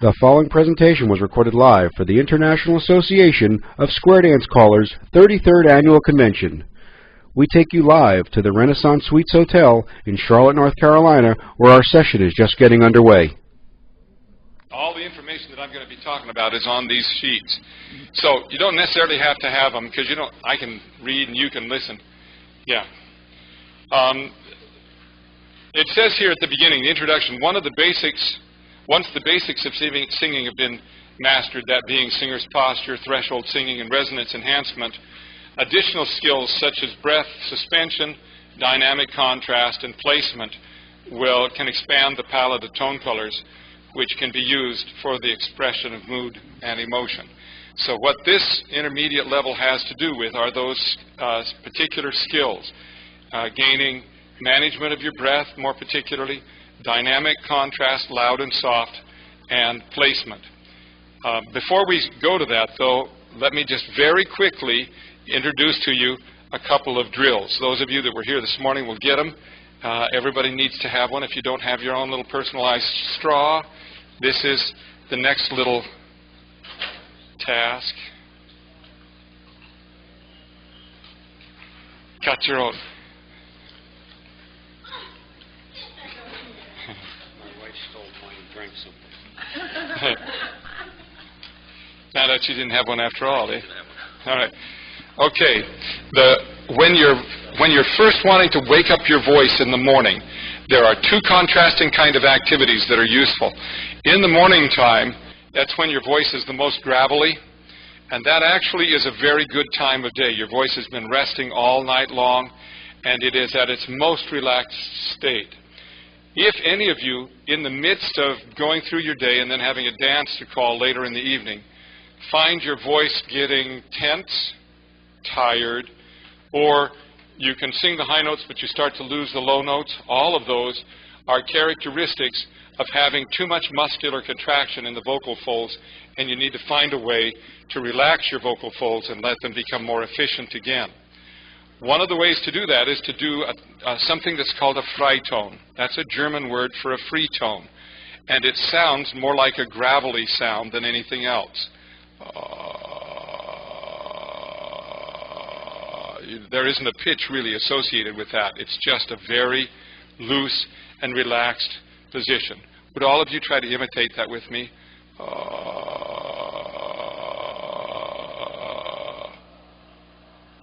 The following presentation was recorded live for the International Association of Square Dance Callers 33rd Annual Convention. We take you live to the Renaissance Suites Hotel in Charlotte, North Carolina, where our session is just getting underway. All the information that I'm going to be talking about is on these sheets. So you don't necessarily have to have them because I can read and you can listen. Yeah. It says here at the beginning, the introduction, once the basics of singing have been mastered, that being singer's posture, threshold singing, and resonance enhancement, additional skills such as breath, suspension, dynamic contrast, and placement can expand the palette of tone colors, which can be used for the expression of mood and emotion. So what this intermediate level has to do with are those particular skills, gaining management of your breath, more particularly, dynamic contrast, loud and soft, and placement. Before we go to that, though, let me just very quickly introduce to you a couple of drills. Those of you that were here this morning will get them. Everybody needs to have one. If you don't have your own little personalized straw, this is the next little task. Cut your own. Now that you didn't have one after all, eh? All right. Okay. When you're first wanting to wake up your voice in the morning, there are two contrasting kind of activities that are useful. In the morning time, that's when your voice is the most gravelly, and that actually is a very good time of day. Your voice has been resting all night long, and it is at its most relaxed state. If any of you, in the midst of going through your day and then having a dance to call later in the evening, find your voice getting tense, tired, or you can sing the high notes but you start to lose the low notes, all of those are characteristics of having too much muscular contraction in the vocal folds, and you need to find a way to relax your vocal folds and let them become more efficient again. One of the ways to do that is to do something that's called a Fra Tone. That's a German word for a free tone. And it sounds more like a gravelly sound than anything else. There isn't a pitch really associated with that. It's just a very loose and relaxed position. Would all of you try to imitate that with me?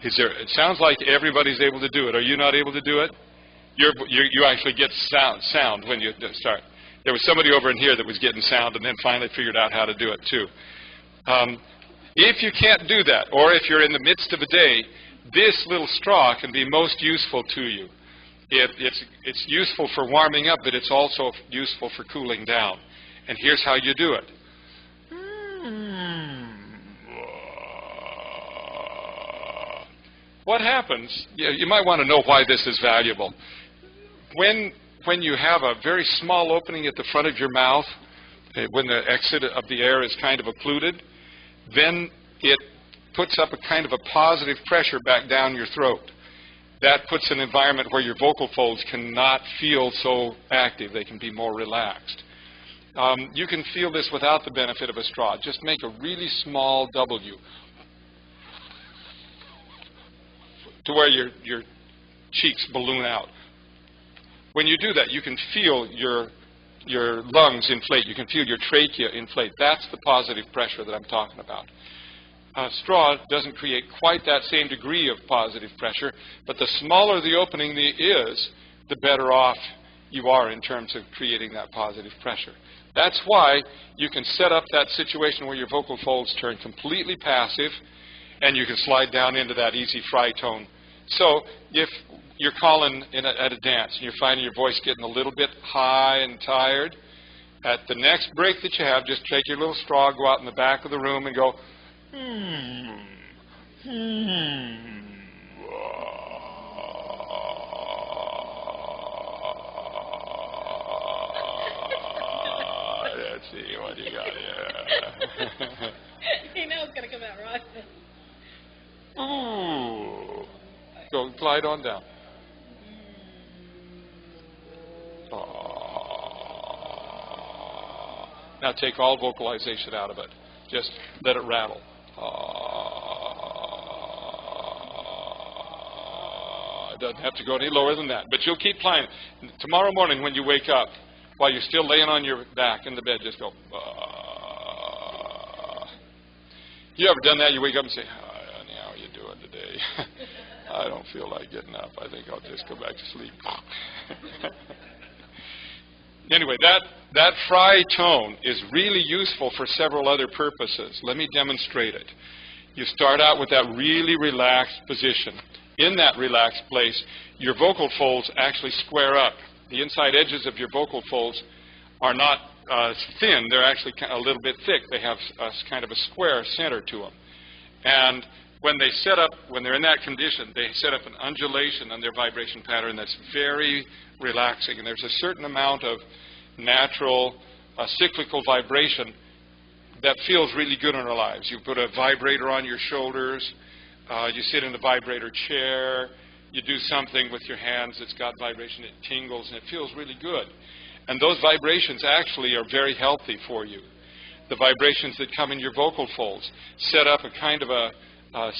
It sounds like everybody's able to do it. Are you not able to do it? You actually get sound when you start. There was somebody over in here that was getting sound and then finally figured out how to do it too. If you can't do that, or if you're in the midst of a day, this little straw can be most useful to you. It's useful for warming up, but it's also useful for cooling down. And here's how you do it. What happens, you might want to know why this is valuable. When you have a very small opening at the front of your mouth, when the exit of the air is kind of occluded, then it puts up a kind of a positive pressure back down your throat. That puts an environment where your vocal folds cannot feel so active. They can be more relaxed. You can feel this without the benefit of a straw. Just make a really small W, to where your cheeks balloon out. When you do that, you can feel your lungs inflate. You can feel your trachea inflate. That's the positive pressure that I'm talking about. Straw doesn't create quite that same degree of positive pressure, but the smaller the opening is, the better off you are in terms of creating that positive pressure. That's why you can set up that situation where your vocal folds turn completely passive, and you can slide down into that easy Fra Tone. So if you're calling at a dance and you're finding your voice getting a little bit high and tired, at the next break that you have, just take your little straw, go out in the back of the room and go, let's see what you got here. He knows it's going to come out right. Ooh. Go, glide on down. Now take all vocalization out of it. Just let it rattle. It doesn't have to go any lower than that. But you'll keep playing. Tomorrow morning when you wake up, while you're still laying on your back in the bed, just go. You ever done that? You wake up and say, honey, how are you doing today? I don't feel like getting up. I think I'll just go back to sleep. Anyway, that Fra Tone is really useful for several other purposes. Let me demonstrate it. You start out with that really relaxed position. In that relaxed place, your vocal folds actually square up. The inside edges of your vocal folds are not thin. They're actually a little bit thick. They have kind of a square center to them. And when they set up, when they're in that condition, they set up an undulation on their vibration pattern that's very relaxing. And there's a certain amount of natural cyclical vibration that feels really good in our lives. You put a vibrator on your shoulders. You sit in a vibrator chair. You do something with your hands that's got vibration. It tingles, and it feels really good. And those vibrations actually are very healthy for you. The vibrations that come in your vocal folds set up a kind of a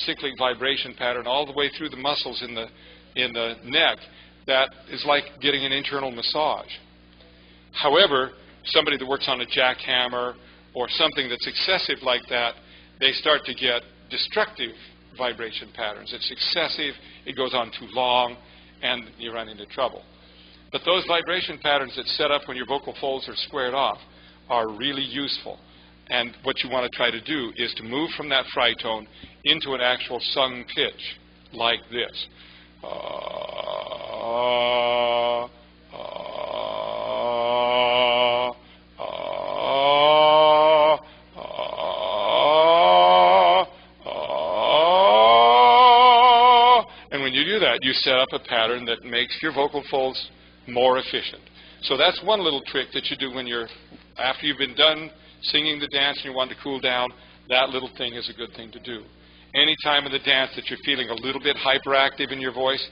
cyclic vibration pattern all the way through the muscles in the neck that is like getting an internal massage. However, somebody that works on a jackhammer or something that's excessive like that, they start to get destructive vibration patterns. It's excessive, it goes on too long, and you run into trouble. But those vibration patterns that set up when your vocal folds are squared off are really useful. And what you want to try to do is to move from that Fra Tone into an actual sung pitch, like this. And when you do that, you set up a pattern that makes your vocal folds more efficient. So that's one little trick that you do when after you've been done singing the dance and you want to cool down. That little thing is a good thing to do. Any time in the dance that you're feeling a little bit hyperactive in your voice,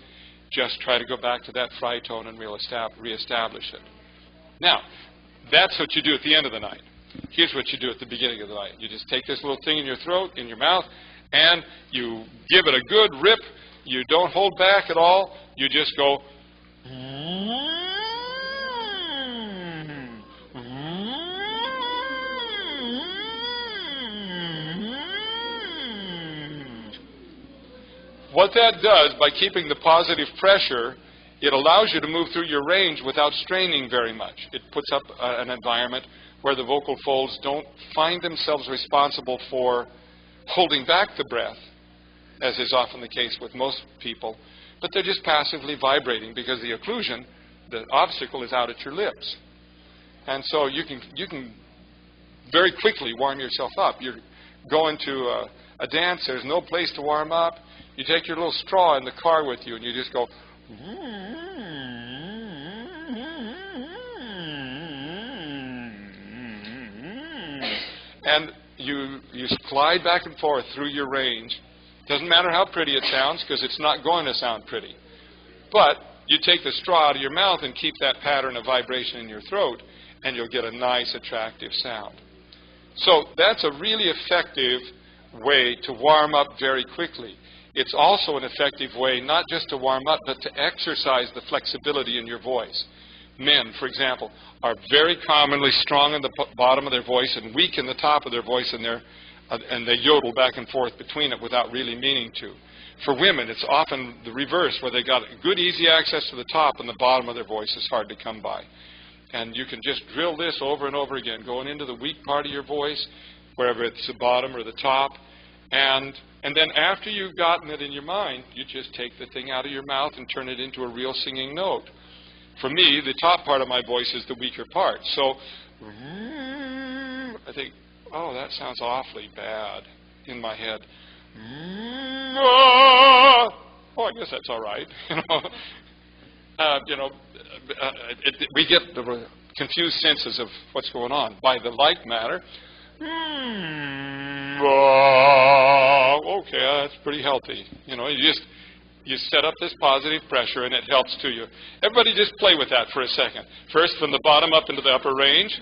just try to go back to that Fra Tone and reestablish it. Now, that's what you do at the end of the night. Here's what you do at the beginning of the night. You just take this little thing in your throat, in your mouth, and you give it a good rip. You don't hold back at all. You just go. What that does, by keeping the positive pressure, it allows you to move through your range without straining very much. It puts up an environment where the vocal folds don't find themselves responsible for holding back the breath, as is often the case with most people, but they're just passively vibrating because the occlusion, the obstacle, is out at your lips. And so you can very quickly warm yourself up. You're going to a dance, there's no place to warm up. You take your little straw in the car with you and you just go. And you glide back and forth through your range. Doesn't matter how pretty it sounds, because it's not going to sound pretty. But you take the straw out of your mouth and keep that pattern of vibration in your throat, and you'll get a nice, attractive sound. So that's a really effective way to warm up very quickly. It's also an effective way not just to warm up, but to exercise the flexibility in your voice. Men, for example, are very commonly strong in the bottom of their voice and weak in the top of their voice, and they yodel back and forth between it without really meaning to. For women, it's often the reverse, where they got good, easy access to the top, and the bottom of their voice is hard to come by. And you can just drill this over and over again, going into the weak part of your voice, wherever it's the bottom or the top. And then after you've gotten it in your mind, you just take the thing out of your mouth and turn it into a real singing note. For me, the top part of my voice is the weaker part. So I think, oh, that sounds awfully bad in my head. Oh, I guess that's all right. We get the confused senses of what's going on. By the like matter, okay, that's pretty healthy. You set up this positive pressure, and it helps to you. Everybody just play with that for a second. First, from the bottom up into the upper range.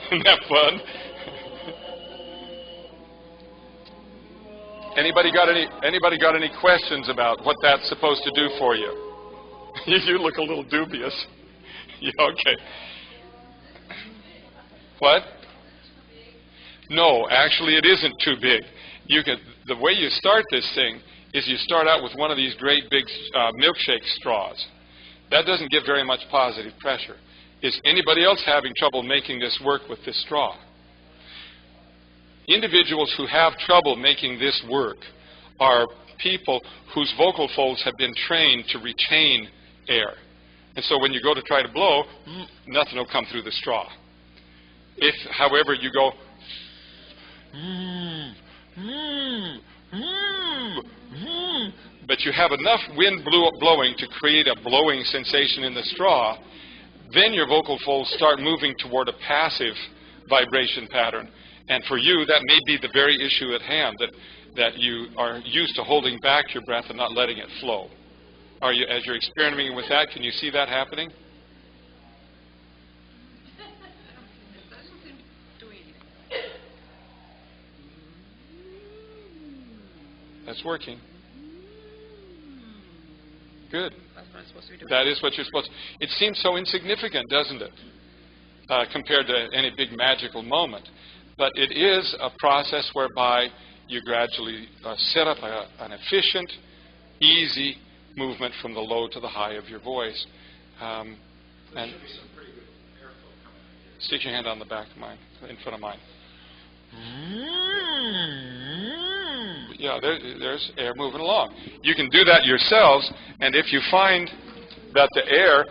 Isn't that fun? Anybody got any questions about what that's supposed to do for you? You look a little dubious. Yeah, okay. What? No, actually it isn't too big. The way you start this thing is you start out with one of these great big milkshake straws. That doesn't give very much positive pressure. Is anybody else having trouble making this work with this straw? Individuals who have trouble making this work are people whose vocal folds have been trained to retain air. And so when you go to try to blow, nothing will come through the straw. If, however, you go, but you have enough wind blowing to create a blowing sensation in the straw, then your vocal folds start moving toward a passive vibration pattern. And for you, that may be the very issue at hand, that you are used to holding back your breath and not letting it flow. As you're experimenting with that, can you see that happening? That's working. Good. That's what I'm supposed to be doing. That is what you're supposed to. It seems so insignificant, doesn't it? Compared to any big magical moment. But it is a process whereby you gradually set up an efficient, easy movement from the low to the high of your voice. And stick your hand on the back of mine, in front of mine. Yeah, there's air moving along. You can do that yourselves, and if you find that the air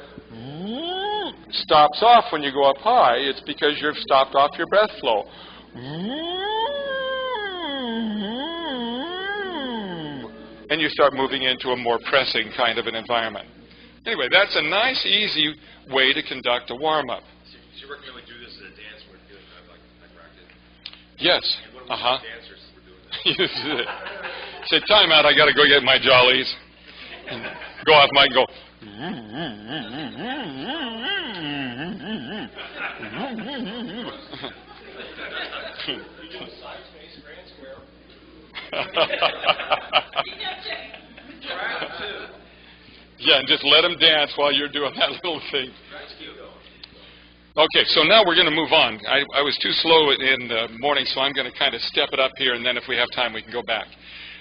stops off when you go up high, it's because you've stopped off your breath flow. And you start moving into a more pressing kind of an environment. Anyway, that's a nice, easy way to conduct a warm-up. So you recommend we do this at a dance where we're feeling like practice? Yes. And what about dancers who are doing that? Say, time out, I got to go get my jollies. And go off mic and go. Yeah, and just let them dance while you're doing that little thing. Okay, so now we're going to move on. I was too slow in the morning, so I'm going to kind of step it up here, and then if we have time, we can go back.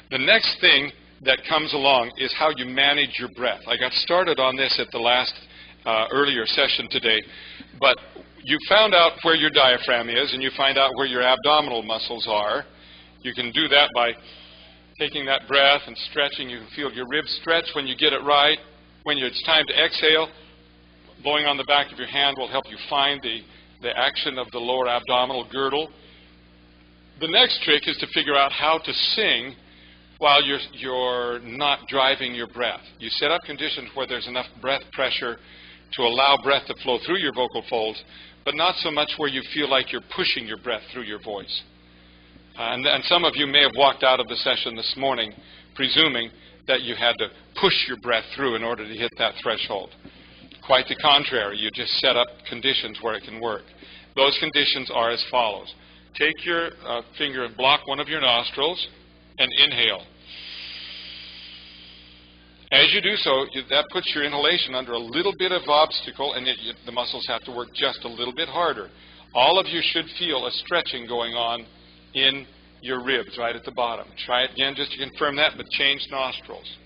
The next thing that comes along is how you manage your breath. I got started on this at the last earlier session today, but you found out where your diaphragm is, and you find out where your abdominal muscles are. You can do that by taking that breath and stretching. You can feel your ribs stretch when you get it right. When it's time to exhale, blowing on the back of your hand will help you find the action of the lower abdominal girdle. The next trick is to figure out how to sing while you're not driving your breath. You set up conditions where there's enough breath pressure to allow breath to flow through your vocal folds, but not so much where you feel like you're pushing your breath through your voice. And some of you may have walked out of the session this morning presuming that you had to push your breath through in order to hit that threshold. Quite the contrary, you just set up conditions where it can work. Those conditions are as follows. Take your finger and block one of your nostrils and inhale. As you do so, that puts your inhalation under a little bit of obstacle, and the muscles have to work just a little bit harder. All of you should feel a stretching going on in your ribs right at the bottom. Try it again just to confirm that, but change nostrils.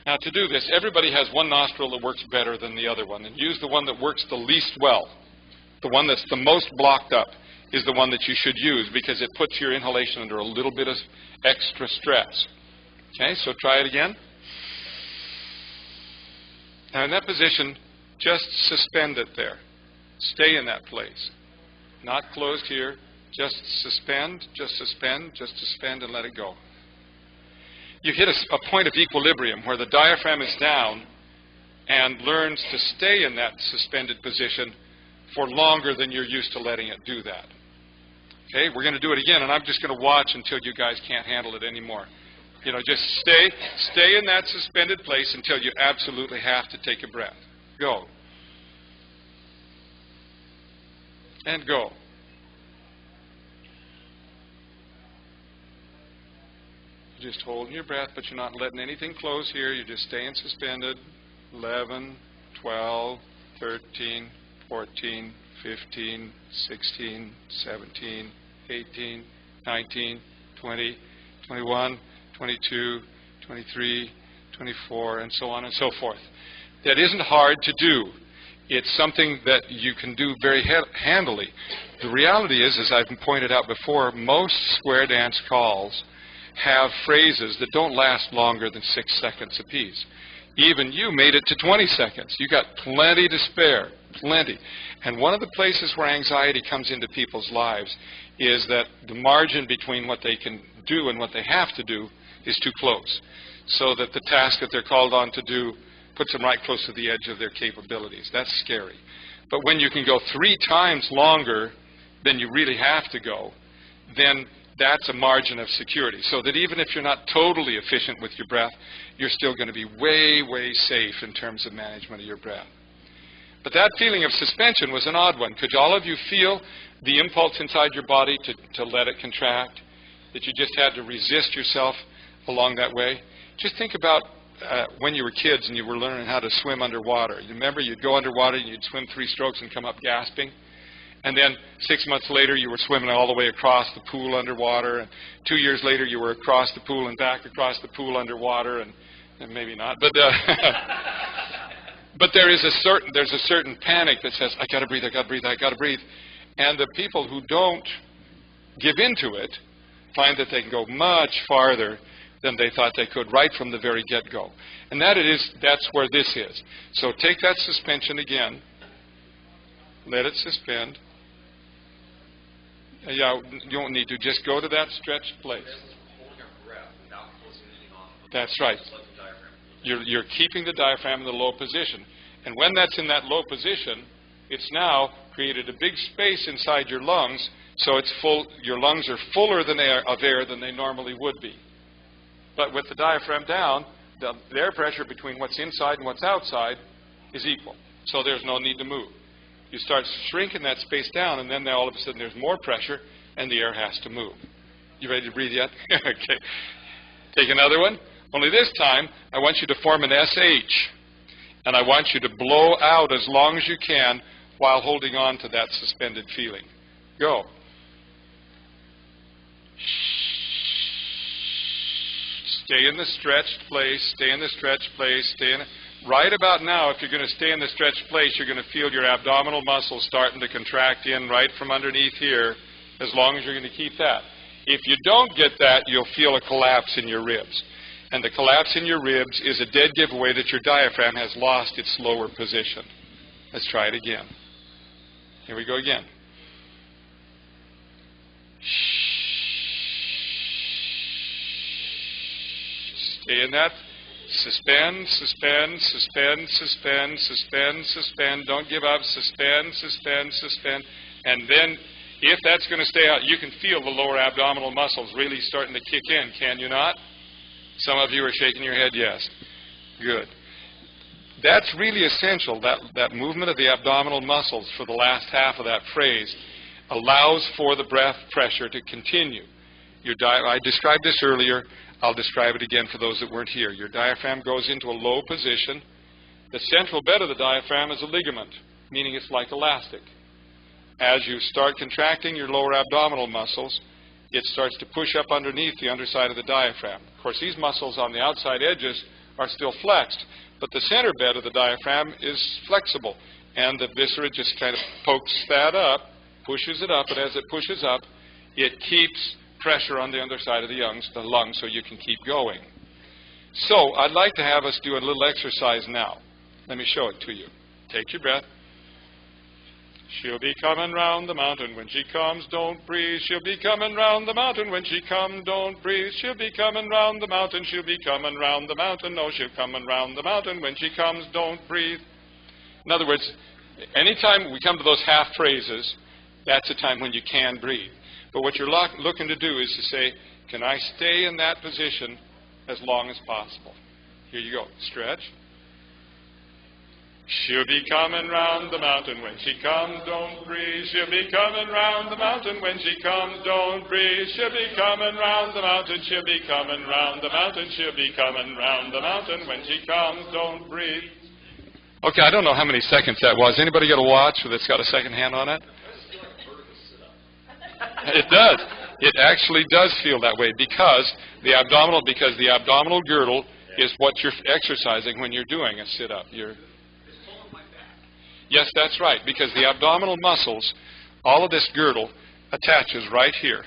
Now, to do this, everybody has one nostril that works better than the other one, and use the one that works the least well. The one that's the most blocked up is the one that you should use because it puts your inhalation under a little bit of extra stress. Okay, so try it again. Now, in that position, just suspend it there. Stay in that place. Not closed here. Just suspend, just suspend, just suspend, and let it go. You hit a point of equilibrium where the diaphragm is down and learns to stay in that suspended position for longer than you're used to letting it do that. Okay, we're going to do it again, and I'm just going to watch until you guys can't handle it anymore. You know, just stay in that suspended place until you absolutely have to take a breath. Go. And go. You're just holding your breath, but you're not letting anything close here. You're just staying suspended. 11, 12, 13, 14, 15, 16, 17, 18, 19, 20, 21, 22, 23, 24, and so on and so forth. That isn't hard to do. It's something that you can do very handily. The reality is, as I've pointed out before, most square dance calls have phrases that don't last longer than 6 seconds apiece. Even you made it to 20 seconds. You got plenty to spare, plenty. And one of the places where anxiety comes into people's lives is that the margin between what they can do and what they have to do is too close. So that the task that they're called on to do puts them right close to the edge of their capabilities. That's scary. But when you can go 3 times longer than you really have to go, then that's a margin of security. So that even if you're not totally efficient with your breath, you're still going to be way, way safe in terms of management of your breath. But that feeling of suspension was an odd one. Could all of you feel the impulse inside your body to let it contract? That you just had to resist yourself along that way? Just think about when you were kids and you were learning how to swim underwater. You remember you'd go underwater and you'd swim 3 strokes and come up gasping? And then 6 months later, you were swimming all the way across the pool underwater. And 2 years later, you were across the pool and back across the pool underwater. And maybe not. But but there's a certain panic that says, I got to breathe, I got to breathe, I got to breathe. And the people who don't give into it find that they can go much farther than they thought they could right from the very get-go. And that's where this is. So take that suspension again. Let it suspend. Yeah, you don't need to. Just go to that stretched place. Holding our breath without closing anything off. That's right. Just let the diaphragm. You're keeping the diaphragm in the low position. And when that's in that low position, it's now created a big space inside your lungs, so it's full. Your lungs are fuller of air than they normally would be. But with the diaphragm down, the air pressure between what's inside and what's outside is equal. So there's no need to move. You start shrinking that space down, and then all of a sudden there's more pressure, and the air has to move. You ready to breathe yet? Okay. Take another one. Only this time, I want you to form an SH, and I want you to blow out as long as you can while holding on to that suspended feeling. Go. Stay in the stretched place, stay in the stretched place, stay in it. Right about now, if you're going to stay in the stretched place, you're going to feel your abdominal muscles starting to contract in right from underneath here, as long as you're going to keep that. If you don't get that, you'll feel a collapse in your ribs. And the collapse in your ribs is a dead giveaway that your diaphragm has lost its lower position. Let's try it again. Here we go again. Stay in that. Suspend, suspend, suspend, suspend, suspend, suspend. Don't give up. Suspend, suspend, suspend. And then, if that's going to stay out, you can feel the lower abdominal muscles really starting to kick in, can you not? Some of you are shaking your head yes. Good. That's really essential. That movement of the abdominal muscles for the last half of that phrase allows for the breath pressure to continue. I described this earlier. I'll describe it again for those that weren't here. Your diaphragm goes into a low position. The central bed of the diaphragm is a ligament, meaning it's like elastic. As you start contracting your lower abdominal muscles, it starts to push up underneath the underside of the diaphragm. Of course, these muscles on the outside edges are still flexed, but the center bed of the diaphragm is flexible, and the viscera just kind of pokes that up, pushes it up, and as it pushes up, it keeps pressure on the underside of the lungs so you can keep going. So I'd like to have us do a little exercise now. Let me show it to you. Take your breath. She'll be coming round the mountain. When she comes, don't breathe. She'll be coming round the mountain. When she comes, don't breathe. She'll be coming round the mountain. She'll be coming round the mountain. No, she'll coming round the mountain. When she comes, don't breathe. In other words, anytime we come to those half phrases, that's a time when you can breathe. But what you're looking to do is to say, can I stay in that position as long as possible? Here you go. Stretch. She'll be coming round the mountain. When she comes, don't breathe. She'll be coming round the mountain. When she comes, don't breathe. She'll be coming round the mountain. She'll be coming round the mountain. She'll be coming round the mountain. When she comes, don't breathe. Okay, I don't know how many seconds that was. Anybody got a watch that's got a second hand on it? It does. It actually does feel that way because the abdominal girdle is what you're exercising when you're doing a sit-up. Yes, that's right, because the abdominal muscles, all of this girdle attaches right here.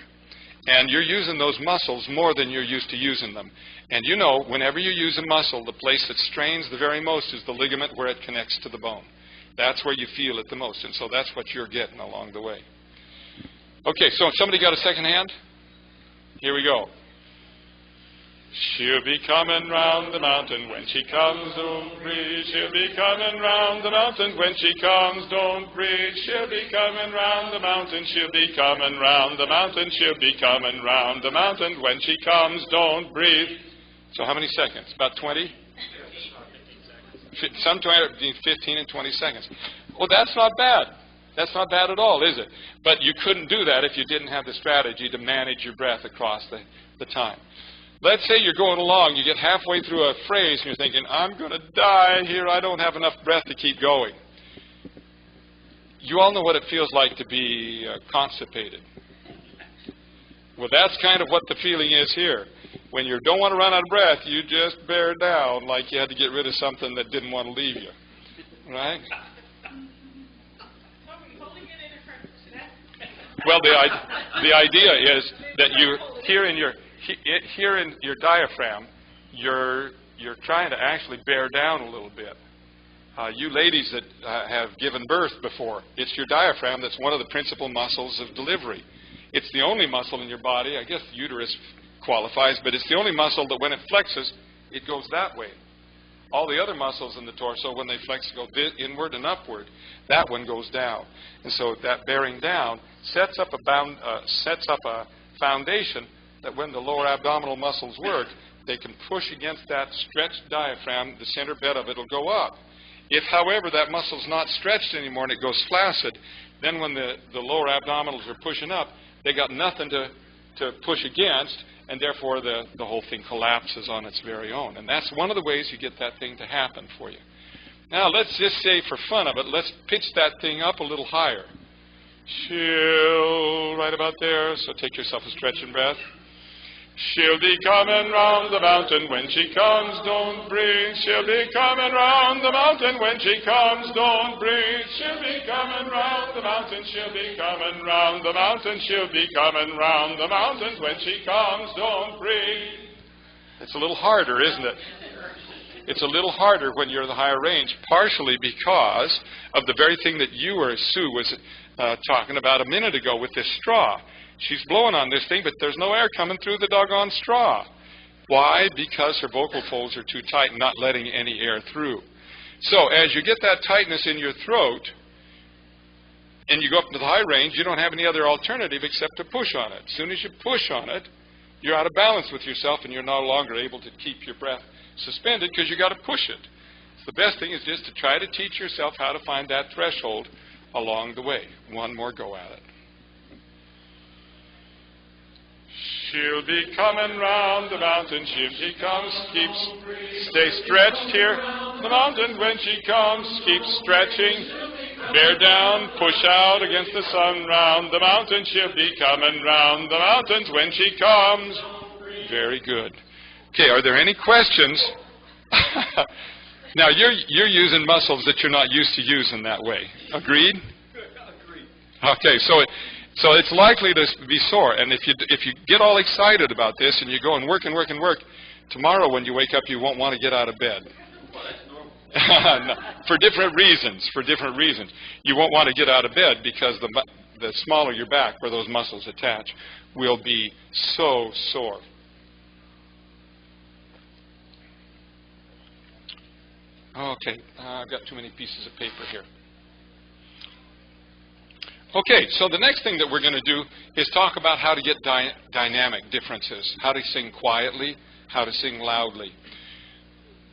And you're using those muscles more than you're used to using them. And you know, whenever you use a muscle, the place that strains the very most is the ligament where it connects to the bone. That's where you feel it the most, and so that's what you're getting along the way. Okay, so somebody got a second hand? Here we go. She'll be coming round the mountain. When she comes, don't breathe. She'll be coming round the mountain. When she comes, don't breathe. She'll be coming round the mountain. She'll be coming round the mountain. She'll be coming round the mountain. When she comes, don't breathe. So how many seconds? About 20? Somewhere between 15 and 20 seconds. Well, that's not bad. That's not bad at all, is it? But you couldn't do that if you didn't have the strategy to manage your breath across the time. Let's say you're going along, you get halfway through a phrase, and you're thinking, I'm going to die here, I don't have enough breath to keep going. You all know what it feels like to be constipated. Well, that's kind of what the feeling is here. When you don't want to run out of breath, you just bear down like you had to get rid of something that didn't want to leave you. Right? Well, the idea is that you here in your diaphragm, you're trying to actually bear down a little bit. You ladies that have given birth before, it's your diaphragm that's one of the principal muscles of delivery. It's the only muscle in your body. I guess the uterus qualifies, but it's the only muscle that when it flexes, it goes that way. All the other muscles in the torso, when they flex, go inward and upward. That one goes down. And so that bearing down sets up a foundation that when the lower abdominal muscles work, they can push against that stretched diaphragm. The center bed of it will go up. If, however, that muscle's not stretched anymore and it goes flaccid, then when the lower abdominals are pushing up, they got nothing to push against, and therefore the whole thing collapses on its very own. And that's one of the ways you get that thing to happen for you. Now, let's just say for fun of it, let's pitch that thing up a little higher. She'll, right about there, so take yourself a stretching breath. She'll be coming round the mountain. When she comes, don't breathe. She'll be coming round the mountain. When she comes, don't breathe. She'll be coming round the mountain. She'll be coming round the mountain. She'll be coming round the mountain. When she comes, don't breathe. It's a little harder, isn't it? It's a little harder when you're in the higher range, partially because of the very thing that you or Sue was talking about a minute ago with this straw. She's blowing on this thing, but there's no air coming through the doggone straw. Why? Because her vocal folds are too tight and not letting any air through. So as you get that tightness in your throat, and you go up into the high range, you don't have any other alternative except to push on it. As soon as you push on it, you're out of balance with yourself, and you're no longer able to keep your breath suspended because you got to push it. So the best thing is just to try to teach yourself how to find that threshold along the way. One more go at it. She'll be coming round the mountain. She comes, stay stretched here. The mountain, when she comes, keep stretching. Bear down, push out against the sun round the mountain. She'll be coming round the mountains when she comes. Very good. Okay, are there any questions? Now, you're using muscles that you're not used to using that way. Agreed? Agreed. Okay, so it's likely to be sore. And if you get all excited about this and you go and work and work and work, tomorrow when you wake up you won't want to get out of bed. No, for different reasons. You won't want to get out of bed because the smaller your back, where those muscles attach, will be so sore. Okay, I've got too many pieces of paper here. Okay, so the next thing that we're going to do is talk about how to get dynamic differences, how to sing quietly, how to sing loudly.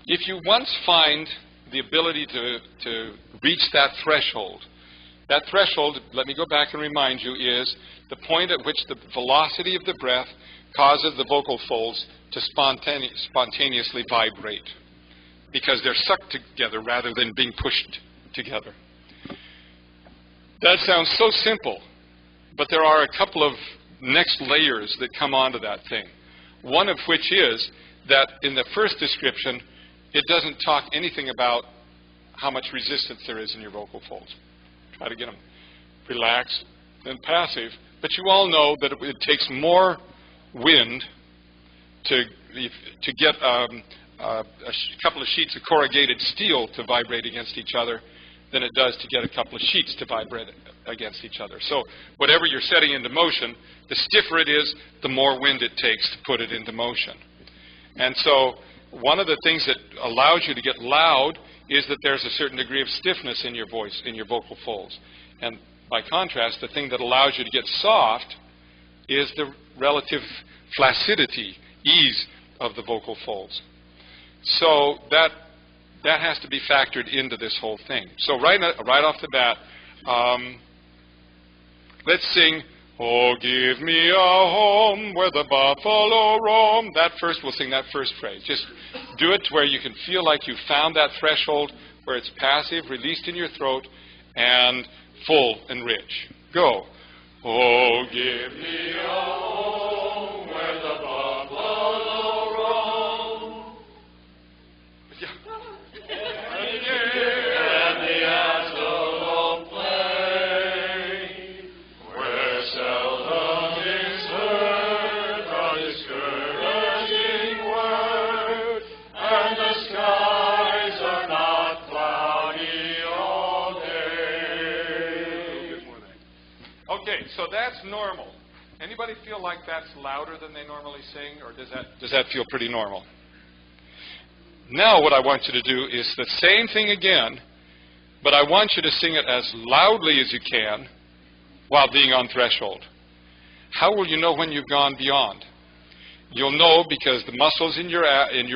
If you once find the ability to reach that threshold. That threshold, let me go back and remind you, is the point at which the velocity of the breath causes the vocal folds to spontaneously vibrate, because they're sucked together rather than being pushed together. That sounds so simple, but there are a couple of next layers that come onto that thing. One of which is that in the first description, it doesn't talk anything about how much resistance there is in your vocal folds. Try to get them relaxed and passive, but you all know that it takes more wind to get a couple of sheets of corrugated steel to vibrate against each other than it does to get a couple of sheets to vibrate against each other. So whatever you're setting into motion, the stiffer it is, the more wind it takes to put it into motion. And so one of the things that allows you to get loud is that there's a certain degree of stiffness in your voice, in your vocal folds. And by contrast, the thing that allows you to get soft is the relative flaccidity, ease of the vocal folds. So that has to be factored into this whole thing. So right off the bat, let's sing, "Oh, give me a home where the buffalo roam." We'll sing that first phrase. Just do it to where you can feel like you found that threshold where it's passive, released in your throat, and full and rich. Go. Oh, give me a home where the buffalo roam. Yeah. And the antelope play, where seldom is heard a discouraging word, and the skies are not cloudy all day. Okay, so that's normal. Anybody feel like that's louder than they normally sing, or does that feel pretty normal? Now what I want you to do is the same thing again, but I want you to sing it as loudly as you can while being on threshold. How will you know when you've gone beyond? You'll know because the muscles in your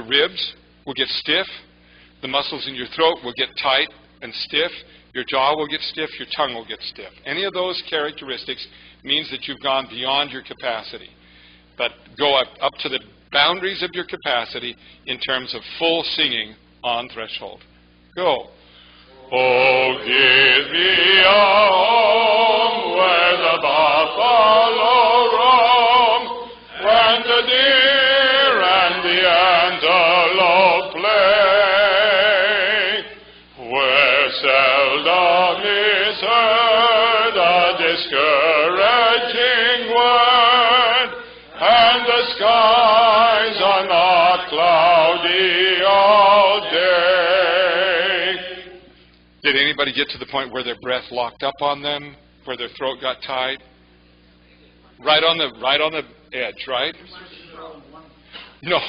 ribs will get stiff, the muscles in your throat will get tight and stiff, your jaw will get stiff, your tongue will get stiff. Any of those characteristics means that you've gone beyond your capacity. But go up to the boundaries of your capacity in terms of full singing on threshold. Go. Oh, give me a home where the buffalo roam, when the deer and the antelope play, where seldom is heard a discouraging word, and the skies are not cloudy all day. Did anybody get to the point where their breath locked up on them, where their throat got tight? Right on the edge, right? No.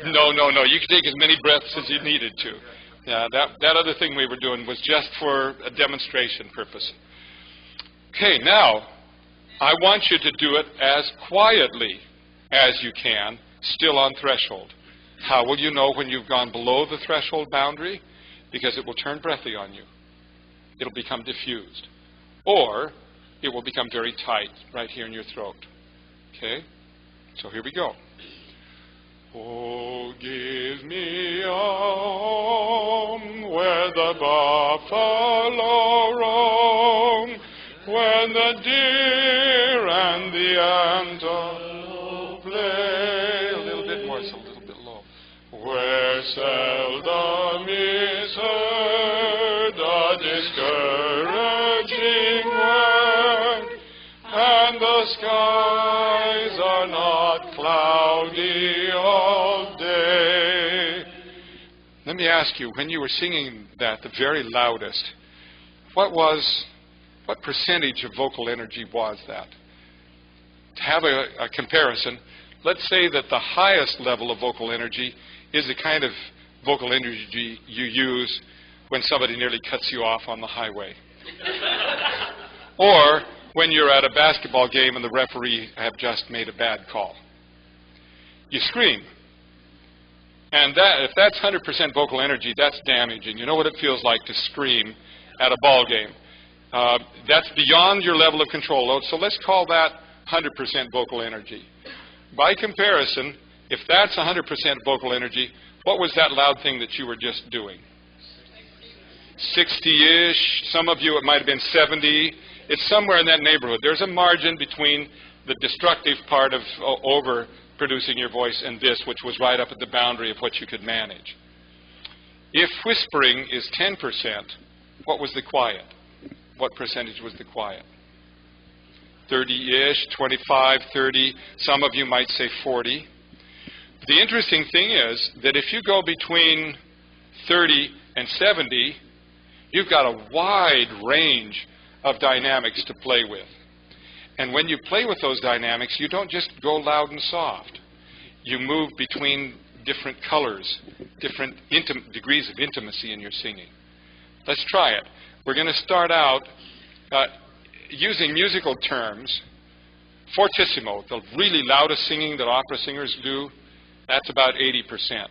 You could take as many breaths as you needed to. Yeah, that other thing we were doing was just for a demonstration purpose. Okay, now I want you to do it as quietly as you can, still on threshold. How will you know when you've gone below the threshold boundary? Because it will turn breathy on you. It'll become diffused. Or it will become very tight right here in your throat. Okay? So here we go. Oh, give me a home where the buffalo roam, when the deer and the antelope play. A little bit more, it's a little bit low. Where seldom is heard a discouraging word, and the skies are not cloudy all day. Let me ask you, when you were singing that the very loudest, what percentage of vocal energy was that? To have a comparison, let's say that the highest level of vocal energy is the kind of vocal energy you use when somebody nearly cuts you off on the highway. Or when you're at a basketball game and the referee have just made a bad call. You scream. And that, if that's 100% vocal energy, that's damaging. You know what it feels like to scream at a ball game. That's beyond your level of control. So let's call that 100% vocal energy. By comparison, if that's 100% vocal energy, what was that loud thing that you were just doing? 60-ish. Some of you, it might have been 70. It's somewhere in that neighborhood. There's a margin between the destructive part of overproducing your voice and this, which was right up at the boundary of what you could manage. If whispering is 10%, what was the quiet? What percentage was the quiet? 30-ish, 25, 30. Some of you might say 40. The interesting thing is that if you go between 30 and 70, you've got a wide range of dynamics to play with. And when you play with those dynamics, you don't just go loud and soft. You move between different colors, different degrees of intimacy in your singing. Let's try it. We're going to start out using musical terms. Fortissimo, the really loudest singing that opera singers do, that's about 80%.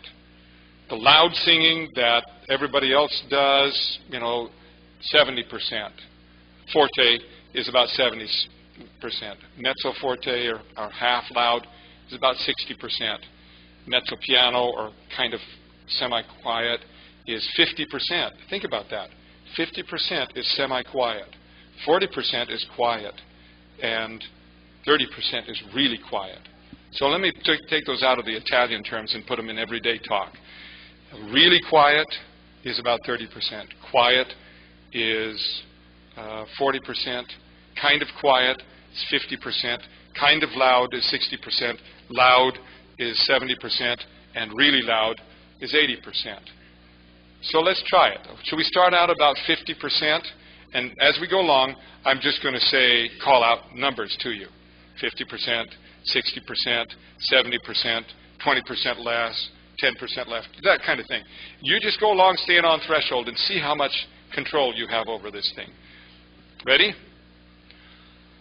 The loud singing that everybody else does, 70%. Forte is about 70%. Mezzo forte, or half loud, is about 60%. Mezzo piano, or kind of semi-quiet, is 50%. Think about that. 50% is semi-quiet. 40% is quiet. And 30% is really quiet. So let me take those out of the Italian terms and put them in everyday talk. Really quiet is about 30%. Quiet is 40%. Kind of quiet is 50%. Kind of loud is 60%. Loud is 70%. And really loud is 80%. So let's try it. Should we start out about 50%? And as we go along, I'm just going to call out numbers to you. 50%, 60%, 70%, 20% less, 10% left, that kind of thing. You just go along, staying on threshold, and see how much control you have over this thing. Ready?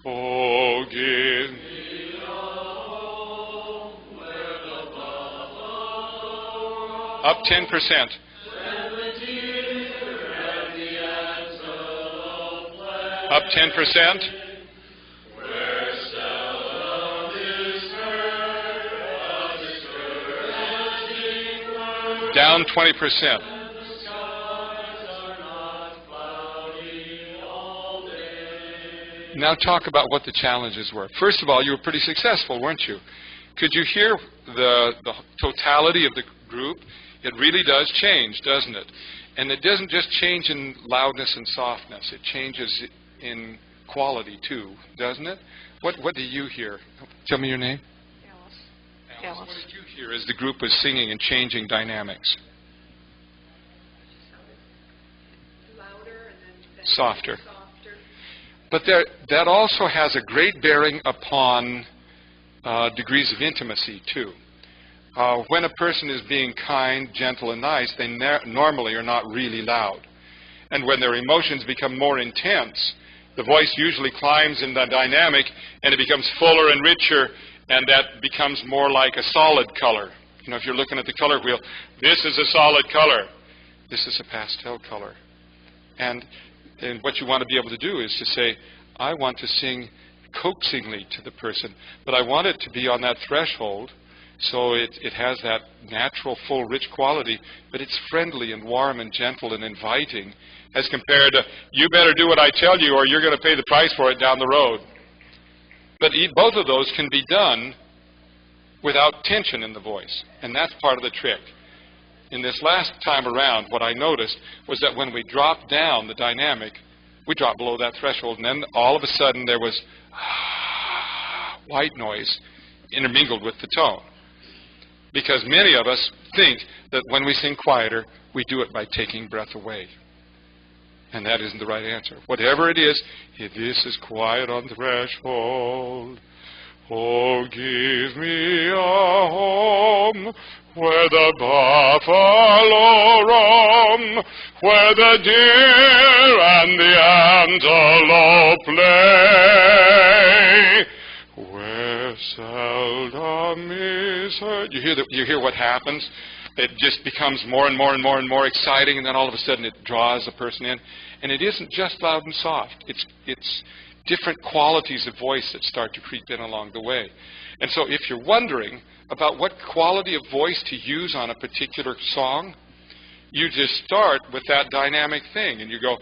Oh, give me a home where the buffalo up 10%. Up 10%. Down 20%. Now talk about what the challenges were. First of all, you were pretty successful, weren't you? Could you hear the totality of the group? It really does change, doesn't it? And it doesn't just change in loudness and softness. It changes in quality too, doesn't it? What do you hear? Tell me your name. Alice. What did you hear as the group was singing and changing dynamics? Louder and then softer. But that also has a great bearing upon degrees of intimacy too. When a person is being kind, gentle, and nice, they normally are not really loud. And when their emotions become more intense, the voice usually climbs in the dynamic and it becomes fuller and richer, and that becomes more like a solid color. If you're looking at the color wheel, this is a solid color. This is a pastel color. And what you want to be able to do is to say, I want to sing coaxingly to the person, but I want it to be on that threshold so it has that natural, full, rich quality, but it's friendly and warm and gentle and inviting as compared to, you better do what I tell you or you're going to pay the price for it down the road. But both of those can be done without tension in the voice, and that's part of the trick. In this last time around, what I noticed was that when we dropped down the dynamic, we dropped below that threshold, and then all of a sudden there was white noise intermingled with the tone. Because many of us think that when we sing quieter, we do it by taking breath away. And that isn't the right answer. Whatever it is, this is quiet on the threshold. Oh, give me a home where the buffalo roam, where the deer and the antelope play, where seldom is heard. You hear what happens? It just becomes more and more and more and more exciting, and then all of a sudden it draws the person in. And it isn't just loud and soft. It's different qualities of voice that start to creep in along the way. And so if you're wondering about what quality of voice to use on a particular song, you just start with that dynamic thing, and you go,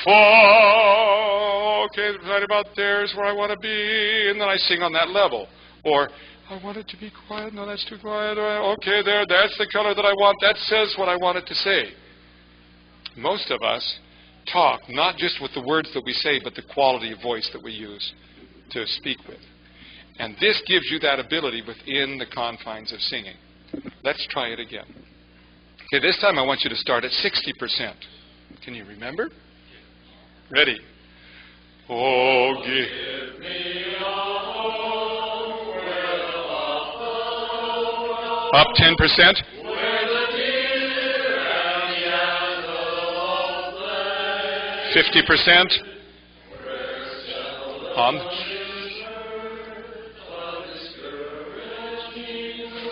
fa, okay, right about there is where I want to be, and then I sing on that level. Or, I want it to be quiet, no, that's too quiet, okay, there, that's the color that I want, that says what I want it to say. Most of us talk not just with the words that we say, but the quality of voice that we use to speak with. And this gives you that ability within the confines of singing. Let's try it again. Okay, this time I want you to start at 60%. Can you remember? Ready? Oh, give me a home where the buffalo up 10%. Where the deer and the antelope play. 50%. On.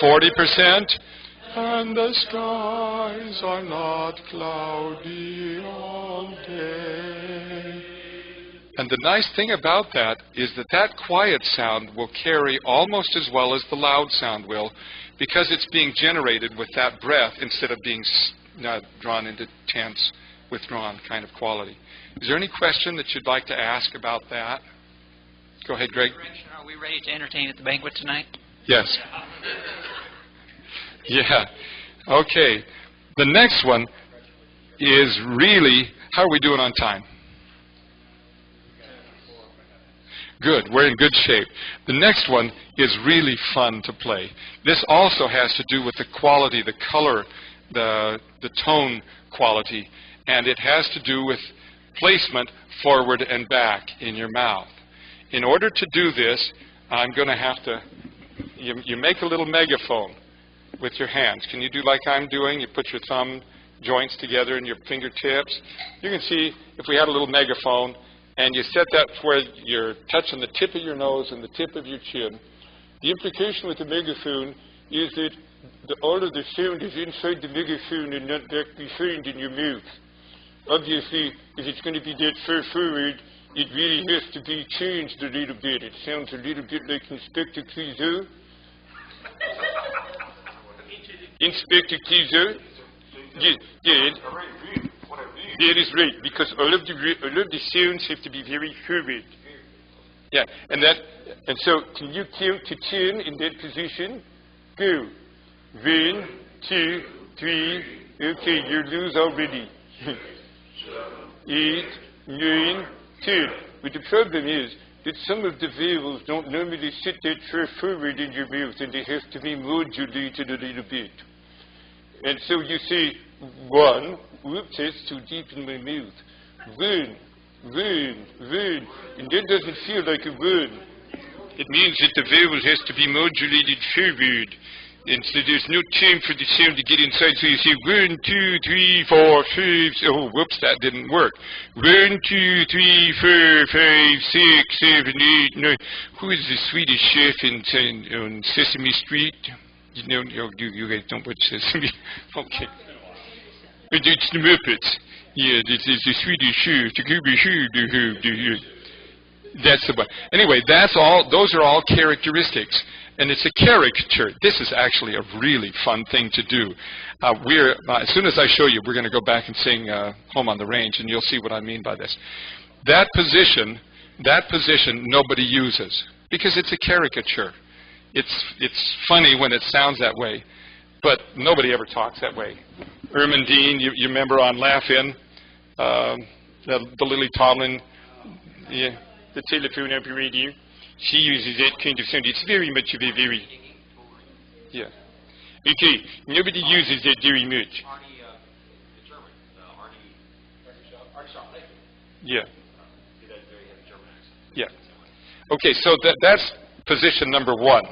40%. And the skies are not cloudy all day. And the nice thing about that is that that quiet sound will carry almost as well as the loud sound will, because it's being generated with that breath instead of being drawn into tense, withdrawn kind of quality. Is there any question that you'd like to ask about that? Go ahead, Greg. Are we ready to entertain at the banquet tonight? Yes. Yeah. Okay. The next one is really, how are we doing on time? Good. We're in good shape. The next one is really fun to play. This also has to do with the quality, the color, the tone quality, and it has to do with placement forward and back in your mouth. In order to do this, I'm going to have to, you make a little megaphone with your hands. Can you do like I'm doing? You put your thumb joints together and your fingertips. You can see if we had a little megaphone and you set that where you're touching the tip of your nose and the tip of your chin. The implication with the megaphone is that all of the sound is inside the megaphone and not directly found in your mouth. Obviously, if it's going to be that far forward, it really has to be changed a little bit. It sounds a little bit like Inspector Clouseau. Inspector Clouseau? Yeah, that is right, because all of the sounds have to be very forward. Yeah, and so can you count to 10 in that position? Go. 1, 2, 3. Okay, you're loose already. 8, 9, 10. But the problem is that some of the vowels don't normally sit that far forward in your mouth, and they have to be modulated a little bit. And so you say 1. Whoops, that's too deep in my mouth. 1, 1, 1. And that doesn't feel like a 1. It means that the vowel has to be modulated forward. And so there's no time for the sound to get inside. So you say 1, 2, 3, 4, 5. Oh, whoops, that didn't work. 1, 2, 3, 4, 5, 6, 7, 8, 9. Who is the Swedish chef on Sesame Street? You know, you guys don't watch Sesame. Okay. It's the Muppets. Yeah, this is the Swedish chef. That's the one. Anyway, that's all. Those are all characteristics. And it's a caricature. This is actually a really fun thing to do. As soon as I show you, we're going to go back and sing Home on the Range, and you'll see what I mean by this. That position nobody uses, because it's a caricature. It's funny when it sounds that way, but nobody ever talks that way. Ermin Dean, you remember on Laugh-In, the Lily Tomlin, yeah, the telephone operator. She uses that kind of sound. It's very much of a very... Yeah. Okay, nobody uses that very much. Yeah. Yeah. Okay, so that's position number 1.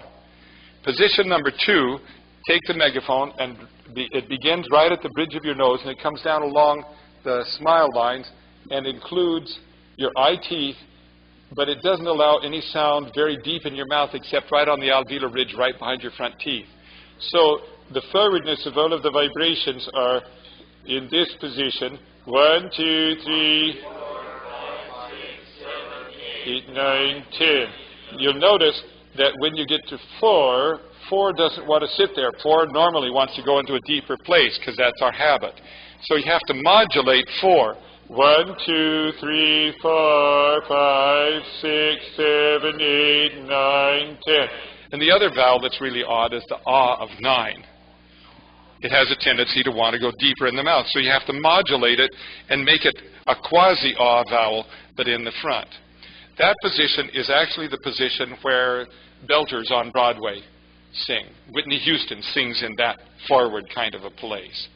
Position number 2, take the megaphone, and it begins right at the bridge of your nose, and it comes down along the smile lines and includes your eye teeth but it doesn't allow any sound very deep in your mouth except right on the alveolar ridge right behind your front teeth. So the forwardness of all of the vibrations are in this position. 1, 2, 3, 8, 9, 10. You'll notice that when you get to 4, 4 doesn't want to sit there. 4 normally wants to go into a deeper place because that's our habit. So you have to modulate 4. 1, 2, 3, 4, 5, 6, 7, 8, 9, 10. And the other vowel that's really odd is the ah of 9. It has a tendency to want to go deeper in the mouth. So you have to modulate it and make it a quasi-ah vowel, but in the front. That position is actually the position where belters on Broadway sing. Whitney Houston sings in that forward kind of a place.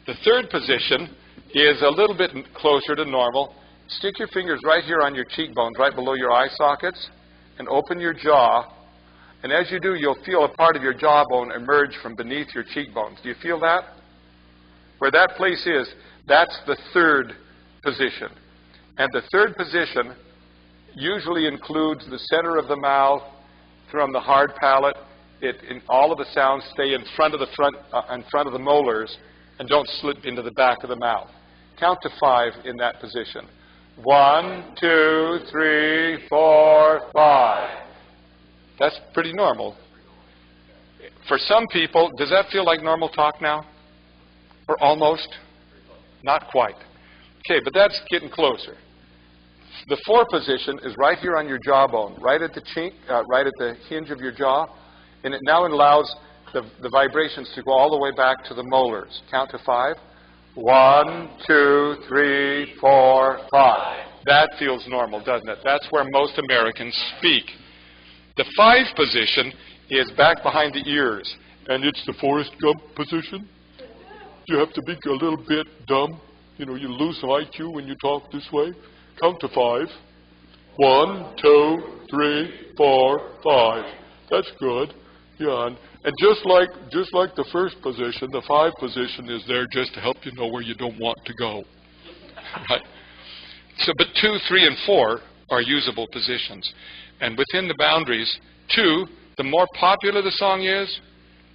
The third position is a little bit closer to normal. Stick your fingers right here on your cheekbones, right below your eye sockets, and open your jaw. And as you do, you'll feel a part of your jawbone emerge from beneath your cheekbones. Do you feel that? Where that place is, that's the third position. And the third position usually includes the center of the mouth from the hard palate. All of the sounds stay in front of the molars and don't slip into the back of the mouth. Count to 5 in that position. 1, 2, 3, 4, 5. That's pretty normal. For some people, does that feel like normal talk now? Or almost? Not quite. Okay, but that's getting closer. The 4 position is right here on your jawbone, right at the chink, right at the hinge of your jaw, and it now allows the vibrations to go all the way back to the molars. Count to 5. 1, 2, 3, 4, 5. That feels normal, doesn't it? That's where most Americans speak. The 5 position is back behind the ears, and it's the Forrest Gump position. You have to be a little bit dumb. You know, you lose some IQ when you talk this way. Count to 5. 1, 2, 3, 4, 5. That's good. Yeah, and just like the first position, the 5 position is there just to help you know where you don't want to go. Right? So, but 2, 3, and 4 are usable positions. And within the boundaries, 2, the more popular the song is,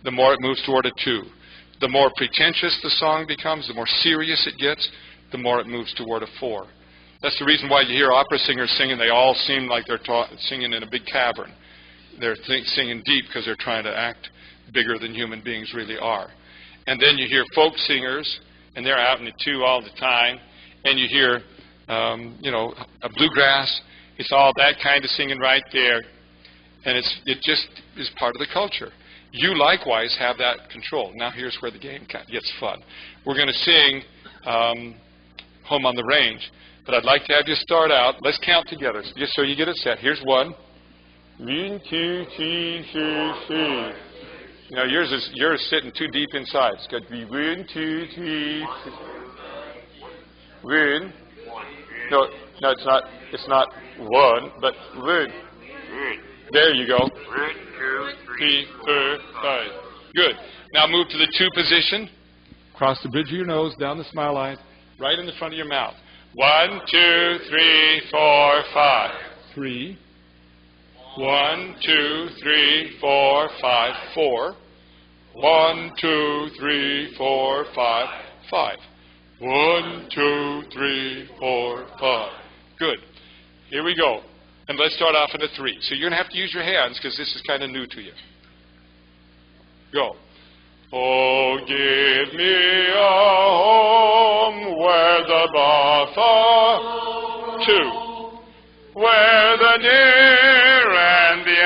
the more it moves toward a 2. The more pretentious the song becomes, the more serious it gets, the more it moves toward a 4. That's the reason why you hear opera singers singing. They all seem like they're singing in a big cavern. They're singing deep because they're trying to act bigger than human beings really are. And then you hear folk singers, and they're out in the 2 all the time. And you hear, a bluegrass. It's all that kind of singing right there. And it just is part of the culture. You likewise have that control. Now here's where the game gets fun. We're going to sing Home on the Range. But I'd like to have you start out. Let's count together, just so you get it set. Here's 1. 1, 2, 3, 4, 5. Now yours is sitting too deep inside. It's got to be 1, 2, 3, 4. 1. No, it's not. It's not 1, but 1. There you go. 1, 2, 3, 4, 5. Good. Now move to the 2 position. Cross the bridge of your nose, down the smile line, right in the front of your mouth. 1, 2, 3, 4, 5. 3. 1, 2, 3, 4, 5. 4. 1, 2, 3, 4, 5. 5. 1, 2, 3, 4, 5. Good. Here we go. And let's start off in a 3. So you're going to have to use your hands because this is kind of new to you. Go. Oh, give me a home where the buffalo 2, where the deer and the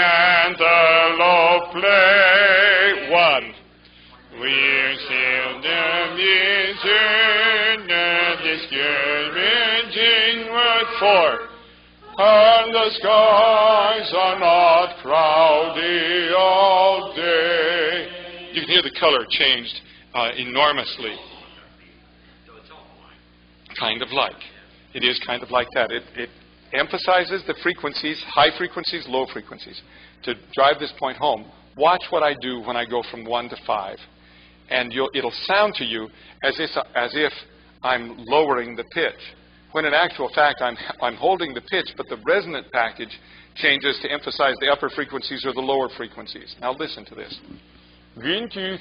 antelope play. 1, we're seldom using the discouraging word. 4, and the skies are not cloudy all day. You can hear the color changed enormously. Kind of like. It is kind of like that. It emphasizes the frequencies, high frequencies, low frequencies. To drive this point home, watch what I do when I go from 1 to 5. And it'll sound to you as if I'm lowering the pitch. when in actual fact I'm holding the pitch, but the resonant package changes to emphasize the upper frequencies or the lower frequencies. Now listen to this. 1, 2,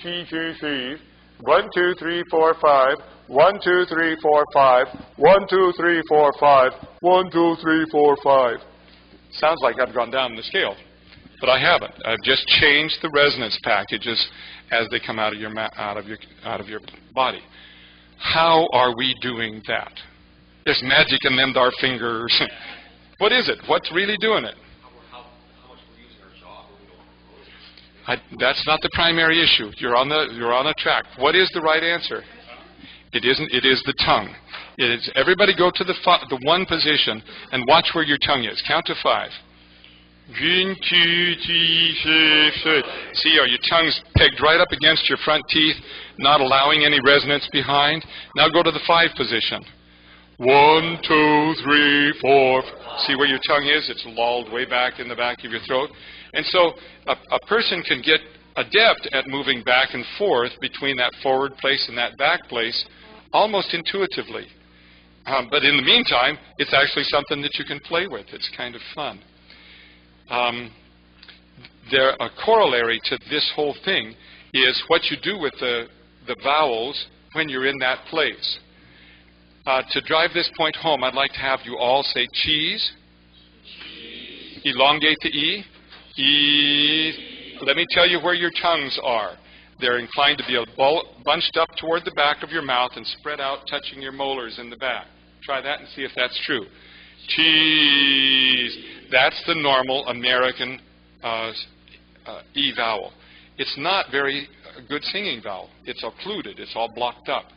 3, 4, 5. 1, 2, 3, 4, 5. 1, 2, 3, 4, 5. 1, 2, 3, 4, 5. 1, 2, 3, 4, 5. Sounds like I've gone down the scale, but I haven't. I've just changed the resonance packages as they come out of your body. How are we doing that? There's magic in them dar fingers. What is it? What's really doing it? How much we're using our jaw when we don't control it. That's not the primary issue. You're on a track. What is the right answer? It isn't. It is the tongue. It is. Everybody go to the one position and watch where your tongue is. Count to 5. 1, 2, 3, 4, 5. See, are your tongues pegged right up against your front teeth, not allowing any resonance behind? Now go to the 5 position. 1, 2, 3, 4. See where your tongue is? It's lolled way back in the back of your throat. And so a person can get adept at moving back and forth between that forward place and that back place almost intuitively. But in the meantime, it's actually something that you can play with. It's kind of fun. A corollary to this whole thing is what you do with the vowels when you're in that place. To drive this point home, I'd like to have you all say cheese. Elongate the E. E. Let me tell you where your tongues are. They're inclined to be bunched up toward the back of your mouth and spread out, touching your molars in the back. Try that and see if that's true. Cheese. That's the normal American E vowel. It's not very good singing vowel. It's occluded. It's all blocked up.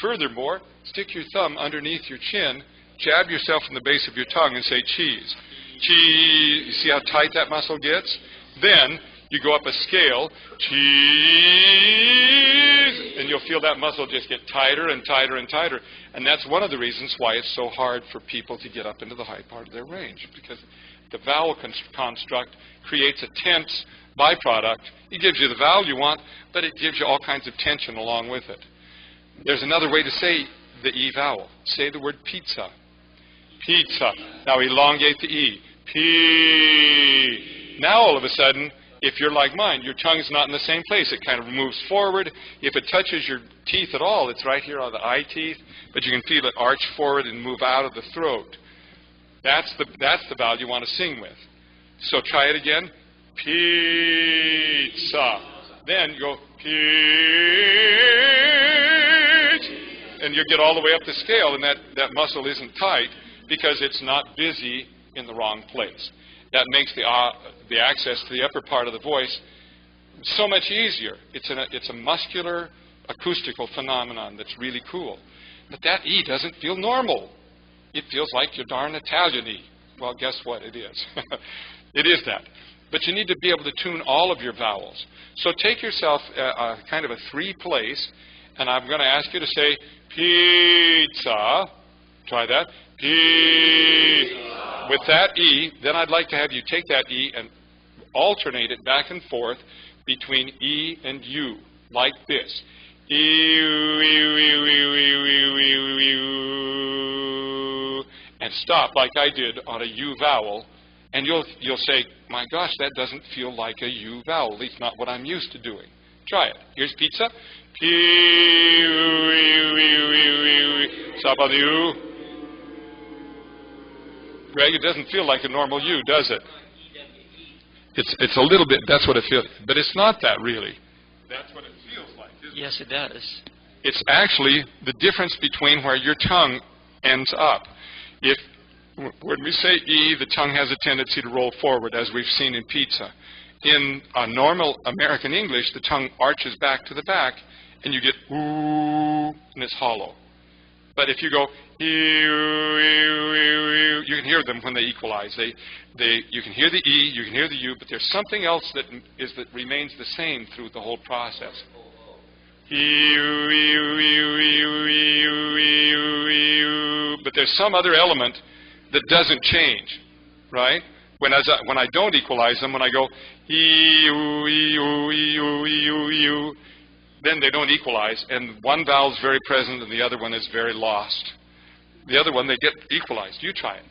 Furthermore, stick your thumb underneath your chin, jab yourself in the base of your tongue and say cheese. Cheese. You see how tight that muscle gets? Then you go up a scale, cheese, and you'll feel that muscle just get tighter and tighter and tighter. And that's one of the reasons why it's so hard for people to get up into the high part of their range, because the vowel construct creates a tense byproduct. It gives you the vowel you want, but it gives you all kinds of tension along with it. There's another way to say the E vowel. Say the word pizza. Pizza. Now elongate the E. P. Now all of a sudden, if you're like mine, your tongue's not in the same place. It kind of moves forward. If it touches your teeth at all, it's right here on the eye teeth, but you can feel it arch forward and move out of the throat. That's the vowel you want to sing with. So try it again. Pizza. Then you go pizza, and you get all the way up the scale, and that muscle isn't tight because it's not busy in the wrong place. That makes the access to the upper part of the voice so much easier. It's a muscular, acoustical phenomenon that's really cool. But that E doesn't feel normal. It feels like your darn Italian E. Well, guess what? It is. It is that. But you need to be able to tune all of your vowels. So take yourself kind of a 3 place, and I'm going to ask you to say pizza. Try that. Pizza. With that E, then I'd like to have you take that E and alternate it back and forth between E and U, like this. And stop like I did on a U vowel, and you'll say, my gosh, that doesn't feel like a U vowel, at least not what I'm used to doing. Try it. Here's pizza. Stop on the U. Greg, it doesn't feel like a normal U, does it? It's a little bit, that's what it feels, but it's not that really. That's what it feels like, isn't it? Yes, it does. It's actually the difference between where your tongue ends up. When we say E, the tongue has a tendency to roll forward, as we've seen in pizza. In a normal American English, the tongue arches back to the back, and you get ooh, and it's hollow. But if you go, you can hear them when they equalize. You can hear the E, you can hear the U, but there's something else that remains the same through the whole process. But there's some other element that doesn't change, right? When I don't equalize them, when I go then they don't equalize, and one vowel is very present and the other one is very lost. The other one, they get equalized. You try it.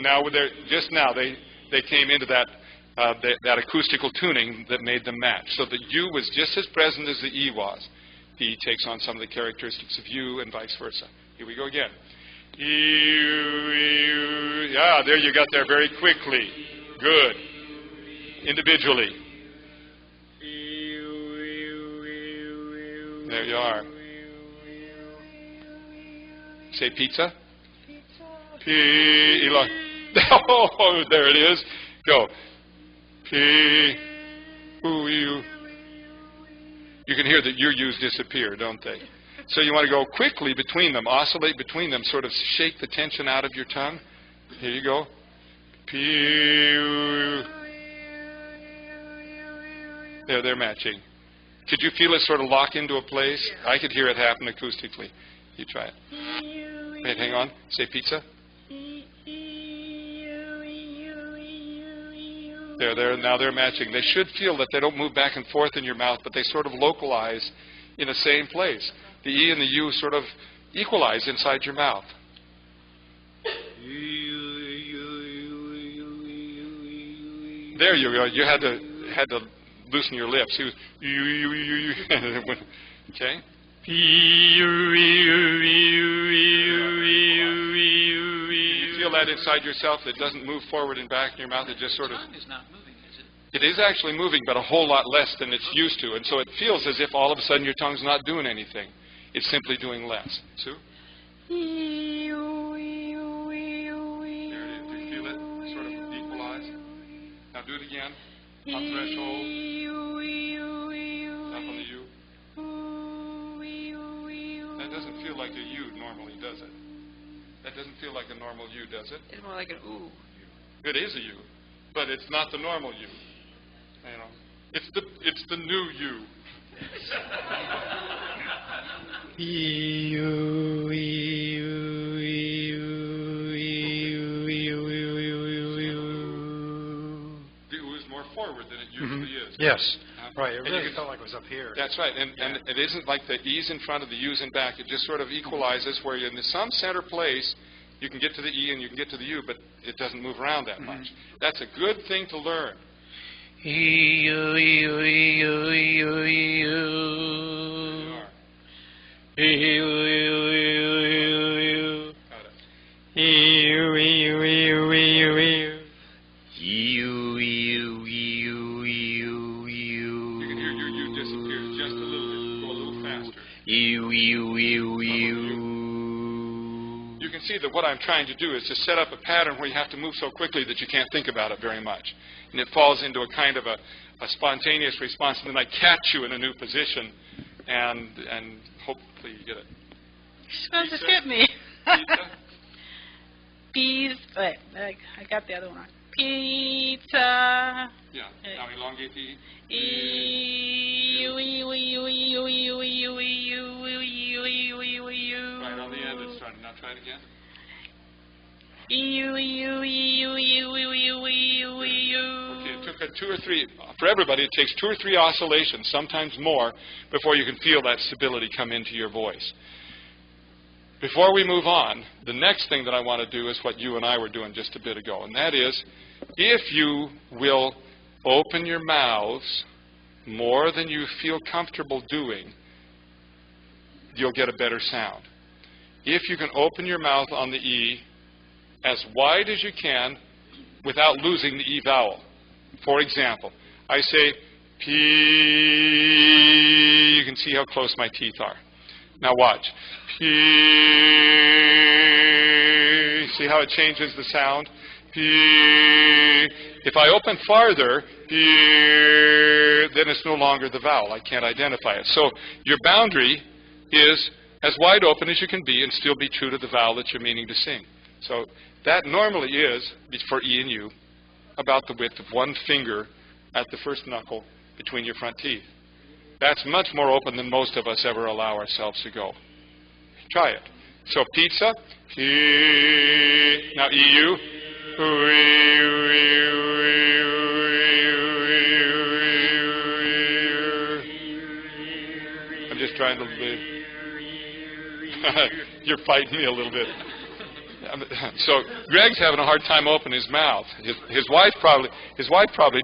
Now, just now, they came into that that acoustical tuning that made them match. So the U was just as present as the E was. The E takes on some of the characteristics of U and vice versa. Here we go again. Yeah, there you got there very quickly. Good. Individually. There you are. Say pizza. Pizza. Oh, there it is. Go. P. Ooh, you. You can hear that your U's disappear, don't they? So you want to go quickly between them, oscillate between them, sort of shake the tension out of your tongue. Here you go. P. There, they're matching. Could you feel it sort of lock into a place? I could hear it happen acoustically. You try it. Wait, hang on. Say pizza. There, now they're matching. They should feel that they don't move back and forth in your mouth, but they sort of localize in the same place. The E and the U sort of equalize inside your mouth. There you go. You had to loosen your lips. He was okay. You feel that inside yourself? That doesn't move forward and back in your mouth. It just sort of. The tongue is not moving, is it? It is actually moving, but a whole lot less than it's used to, and so it feels as if all of a sudden your tongue's not doing anything. It's simply doing less. Sue? There it is. Do you feel it sort of equalize? Now do it again. On threshold. Up on the U. That doesn't feel like a U normally, does it? That doesn't feel like a normal U, does it? It's more like an ooh. It is a U, but it's not the normal U. You know, it's the new U. The U is more forward than it usually is. Yes, right. It really felt like it was up here. That's right, and it isn't like the E's in front of the U's in back. It just sort of equalizes where in some center place you can get to the E and you can get to the U, but it doesn't move around that much. That's a good thing to learn. There you are. Got it. You can hear your U disappear just a little bit. Go a little faster. You can see that what I'm trying to do is to set up a pattern where you have to move so quickly that you can't think about it very much. And it falls into a kind of a spontaneous response, and then I catch you in a new position, and hopefully you get it. You're supposed to skip me. Pizza? Wait, I got the other one. Pizza. Yeah. Now elongate the E. Right on the end it's starting. Now try it again. Okay, it took two or three. For everybody, it takes 2 or 3 oscillations, sometimes more, before you can feel that stability come into your voice. Before we move on, the next thing that I want to do is what you and I were doing just a bit ago, and that is, if you will open your mouths more than you feel comfortable doing, you'll get a better sound. If you can open your mouth on the E as wide as you can without losing the E vowel. For example, I say P, you can see how close my teeth are. Now watch. P, see how it changes the sound? P, if I open farther, P, then it's no longer the vowel. I can't identify it. So your boundary is as wide open as you can be and still be true to the vowel that you're meaning to sing. So that normally is, for E and U, about the width of one finger at the first knuckle between your front teeth. That's much more open than most of us ever allow ourselves to go. Try it. So pizza, now EU, trying to live. You're fighting me a little bit. So Greg's having a hard time opening his mouth. His wife probably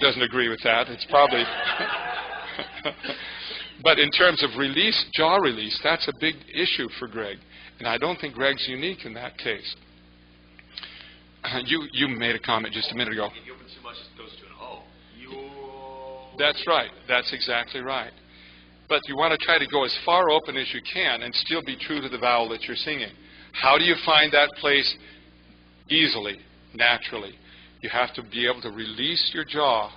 doesn't agree with that. It's probably. But in terms of release, jaw release, that's a big issue for Greg, and I don't think Greg's unique in that case. You made a comment just a minute ago. If you open too much, it goes to an O. That's right. That's exactly right. But you want to try to go as far open as you can and still be true to the vowel that you're singing. How do you find that place easily, naturally? You have to be able to release your jaw,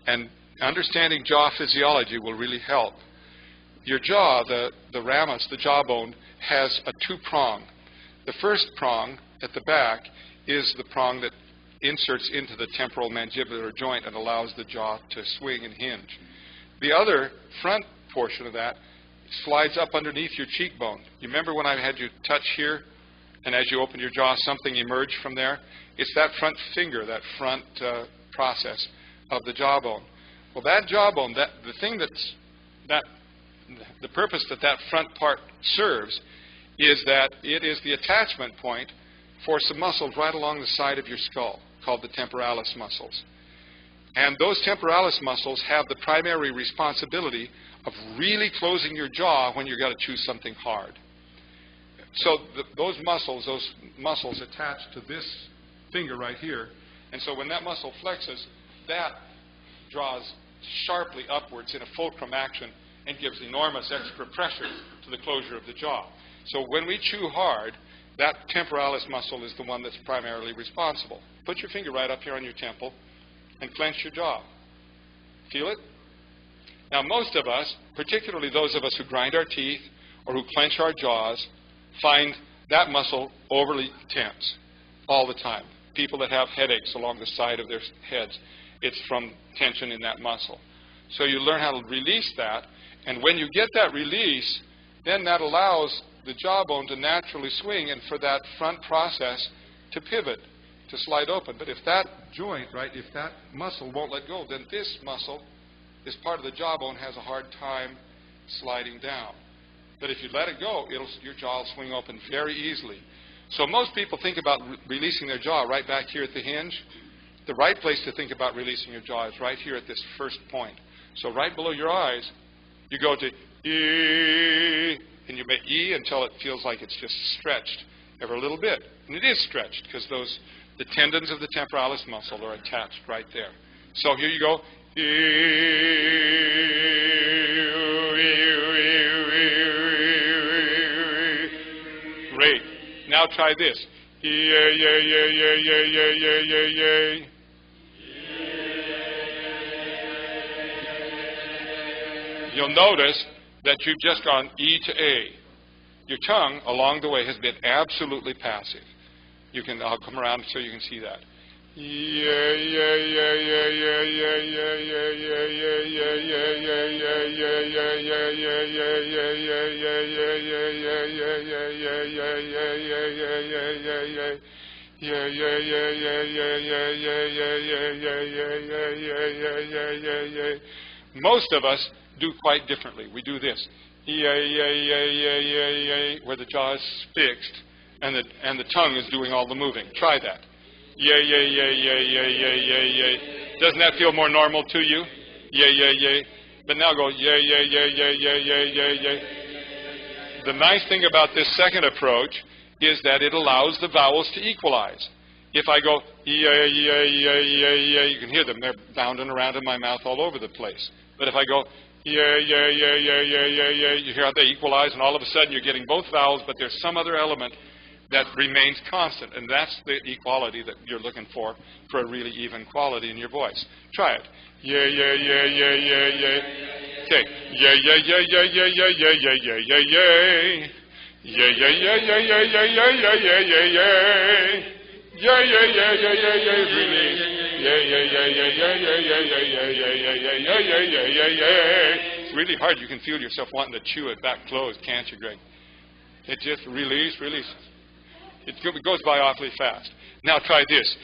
and understanding jaw physiology will really help. Your jaw, the ramus, the jawbone, has a two-prong. The first prong at the back is the prong that inserts into the temporal mandibular joint and allows the jaw to swing and hinge. The other front portion of that slides up underneath your cheekbone. You remember when I had you touch here, and as you open your jaw, something emerged from there? It's that front finger, that front process of the jawbone. Well, that jawbone, the purpose that front part serves is that it is the attachment point for some muscles right along the side of your skull, called the temporalis muscles. And those temporalis muscles have the primary responsibility of really closing your jaw when you've got to choose something hard. So those muscles attach to this finger right here. And so when that muscle flexes, that draws sharply upwards in a fulcrum action and gives enormous extra pressure to the closure of the jaw. So when we chew hard, that temporalis muscle is the one that's primarily responsible. Put your finger right up here on your temple and clench your jaw. Feel it? Now, most of us, particularly those of us who grind our teeth or who clench our jaws, find that muscle overly tense all the time. People that have headaches along the side of their heads, it's from tension in that muscle. So you learn how to release that, and when you get that release, then that allows the jawbone to naturally swing and for that front process to pivot, to slide open. But if that joint, right, if that muscle won't let go, then this muscle, this part of the jawbone, has a hard time sliding down. But if you let it go, your jaw will swing open very easily. So most people think about releasing their jaw right back here at the hinge. The right place to think about releasing your jaw is right here at this first point. So right below your eyes, you go to E, and you make E until it feels like it's just stretched ever a little bit. And it is stretched because the tendons of the temporalis muscle are attached right there. So here you go. Great. Now try this. You'll notice that you've just gone E to A. Your tongue along the way has been absolutely passive. I'll come around so you can see that. Most of us do quite differently. We do this, where the jaw is fixed and the tongue is doing all the moving. Try that. Doesn't that feel more normal to you? But now go The nice thing about this second approach is that it allows the vowels to equalize. If I go you can hear them. They're bounding around in my mouth all over the place. But if I go you hear how they equalize, and all of a sudden you're getting both vowels, but there's some other element that remains constant, and that's the equality that you're looking for a really even quality in your voice. Try it. Okay. It's really hard. You can feel yourself wanting to chew it back closed, can't you, Greg? It just release. It goes by awfully fast. Now try this.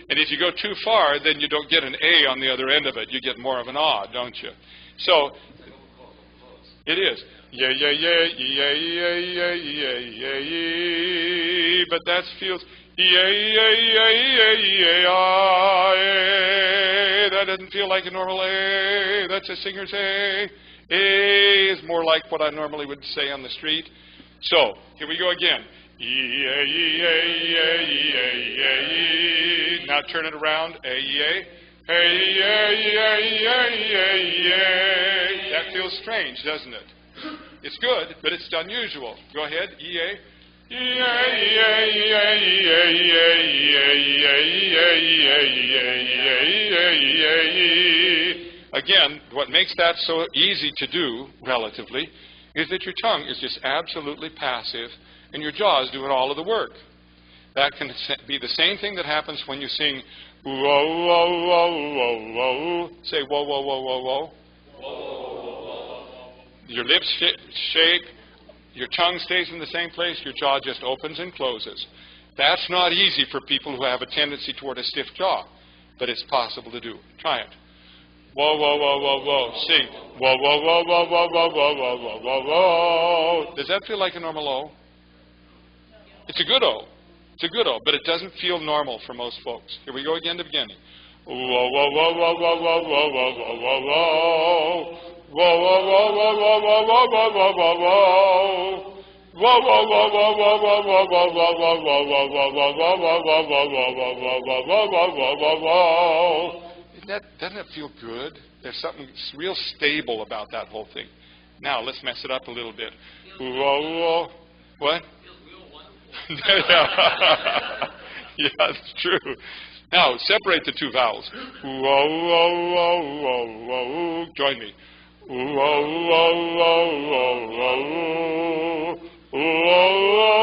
And if you go too far, then you don't get an A on the other end of it. You get more of an ah, don't you? So it is. But that feels that doesn't feel like a normal A. That's a singer's A. A is more like what I normally would say on the street. So here we go again. Now turn it around. That feels strange, doesn't it? It's good, but it's unusual. Go ahead. Again, what makes that so easy to do, relatively, is that your tongue is just absolutely passive and your jaw is doing all of the work. That can be the same thing that happens when you sing whoa, whoa, whoa, whoa, whoa. Say whoa, whoa, whoa, whoa, whoa. Your lips shape, your tongue stays in the same place, your jaw just opens and closes. That's not easy for people who have a tendency toward a stiff jaw, but it's possible to do. Try it. Whoa, whoa, whoa, whoa, whoa. Sing. Whoa, whoa, whoa, whoa, whoa, whoa, whoa, whoa, whoa, whoa, whoa. Does that feel like a normal O? It's a good O. It's a good O, but it doesn't feel normal for most folks. Here we go again to the beginning. Whoa, whoa, whoa, whoa, whoa, whoa, whoa, whoa, whoa, whoa, whoa. Whoa, whoa, whoa, whoa, whoa, whoa, whoa, whoa, whoa, whoa, whoa. Whoa, whoa, whoa, whoa, whoa, whoa, whoa, whoa, whoa, whoa, whoa, whoa, whoa, whoa, whoa. Doesn't it feel good? There's something real stable about that whole thing. Now, let's mess it up a little bit. Whoa, whoa. What? Yeah, that's true. Now, separate the two vowels. Whoa, whoa, whoa, whoa, whoa. Join me. Whoa, whoa, whoa, whoa, whoa. Whoa, whoa,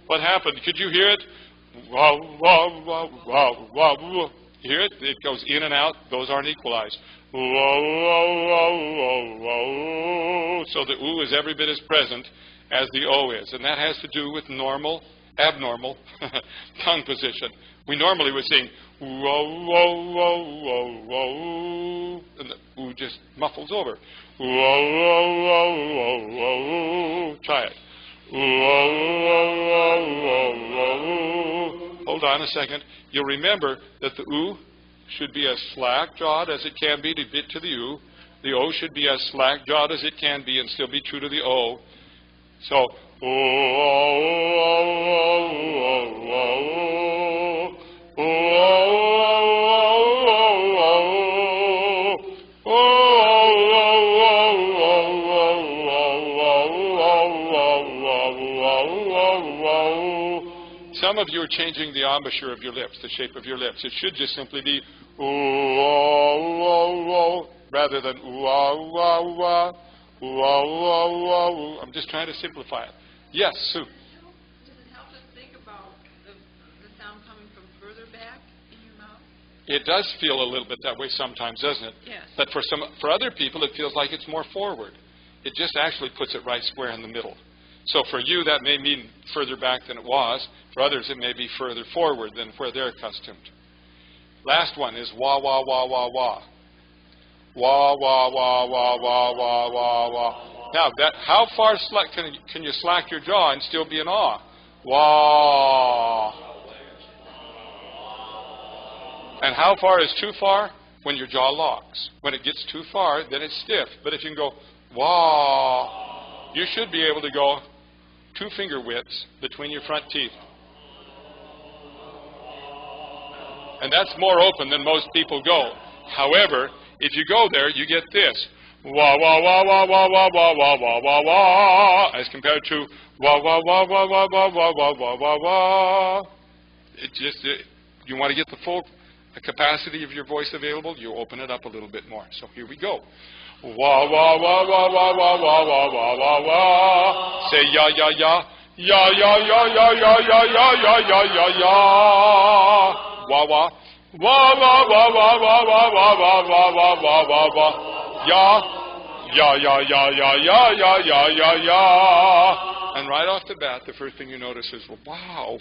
what happened? Could you hear it? Wow, wow, wow, wow, wow. You hear it? It goes in and out. Those aren't equalized. Whoa, whoa, whoa, whoa, whoa. So the oo is every bit as present as the o is. And that has to do with abnormal tongue position. We normally would sing whoa, whoa, whoa, whoa, whoa. And the oo just muffles over. Whoa, whoa, whoa, whoa, whoa. Try it. Whoa, whoa, whoa, whoa, whoa. Hold on a second. You'll remember that the oo should be as slack-jawed as it can be to bit to the oo. The o should be as slack-jawed as it can be and still be true to the o. So, some of you are changing the embouchure of your lips, the shape of your lips. It should just simply be rather than I'm just trying to simplify it. Yes, Sue. Does it help to think about the sound coming from further back in your mouth? It does feel a little bit that way sometimes, doesn't it? Yes. But for other people, it feels like it's more forward. It just actually puts it right square in the middle. So for you, that may mean further back than it was. For others, it may be further forward than where they're accustomed. Last one is wah, wah, wah, wah, wah. Wah, wah, wah, wah, wah, wah, wah, wah. Now, how far can you slack your jaw and still be an ah? Wah. And how far is too far? When your jaw locks. When it gets too far, then it's stiff. But if you can go wah, you should be able to go 2 finger widths between your front teeth. And that's more open than most people go. However, if you go there, you get this. Wah, wah, wah, wah, wah, wah, wah, wah, wah, wah, wah, as compared to wah, wah, wah, wah, wah, wah, wah, wah, wah, wah, wah. You want to get the full capacity of your voice available, you open it up a little bit more. So here we go. Wah, wah, wah, wah, wah, wah, wah, wah, wah, wah, wah. Say ya, ya, ya. Ya, ya, ya, ya, ya, ya, ya, ya, ya, ya, ya. Wah, wah. Wah, wah, wah, wah, wah, wah, wah, wah, wah, wah, wah, wah, wah. Ya. Ya, ya, ya, ya, ya, ya, ya, ya, ya. And right off the bat, the first thing you notice is, well, wow,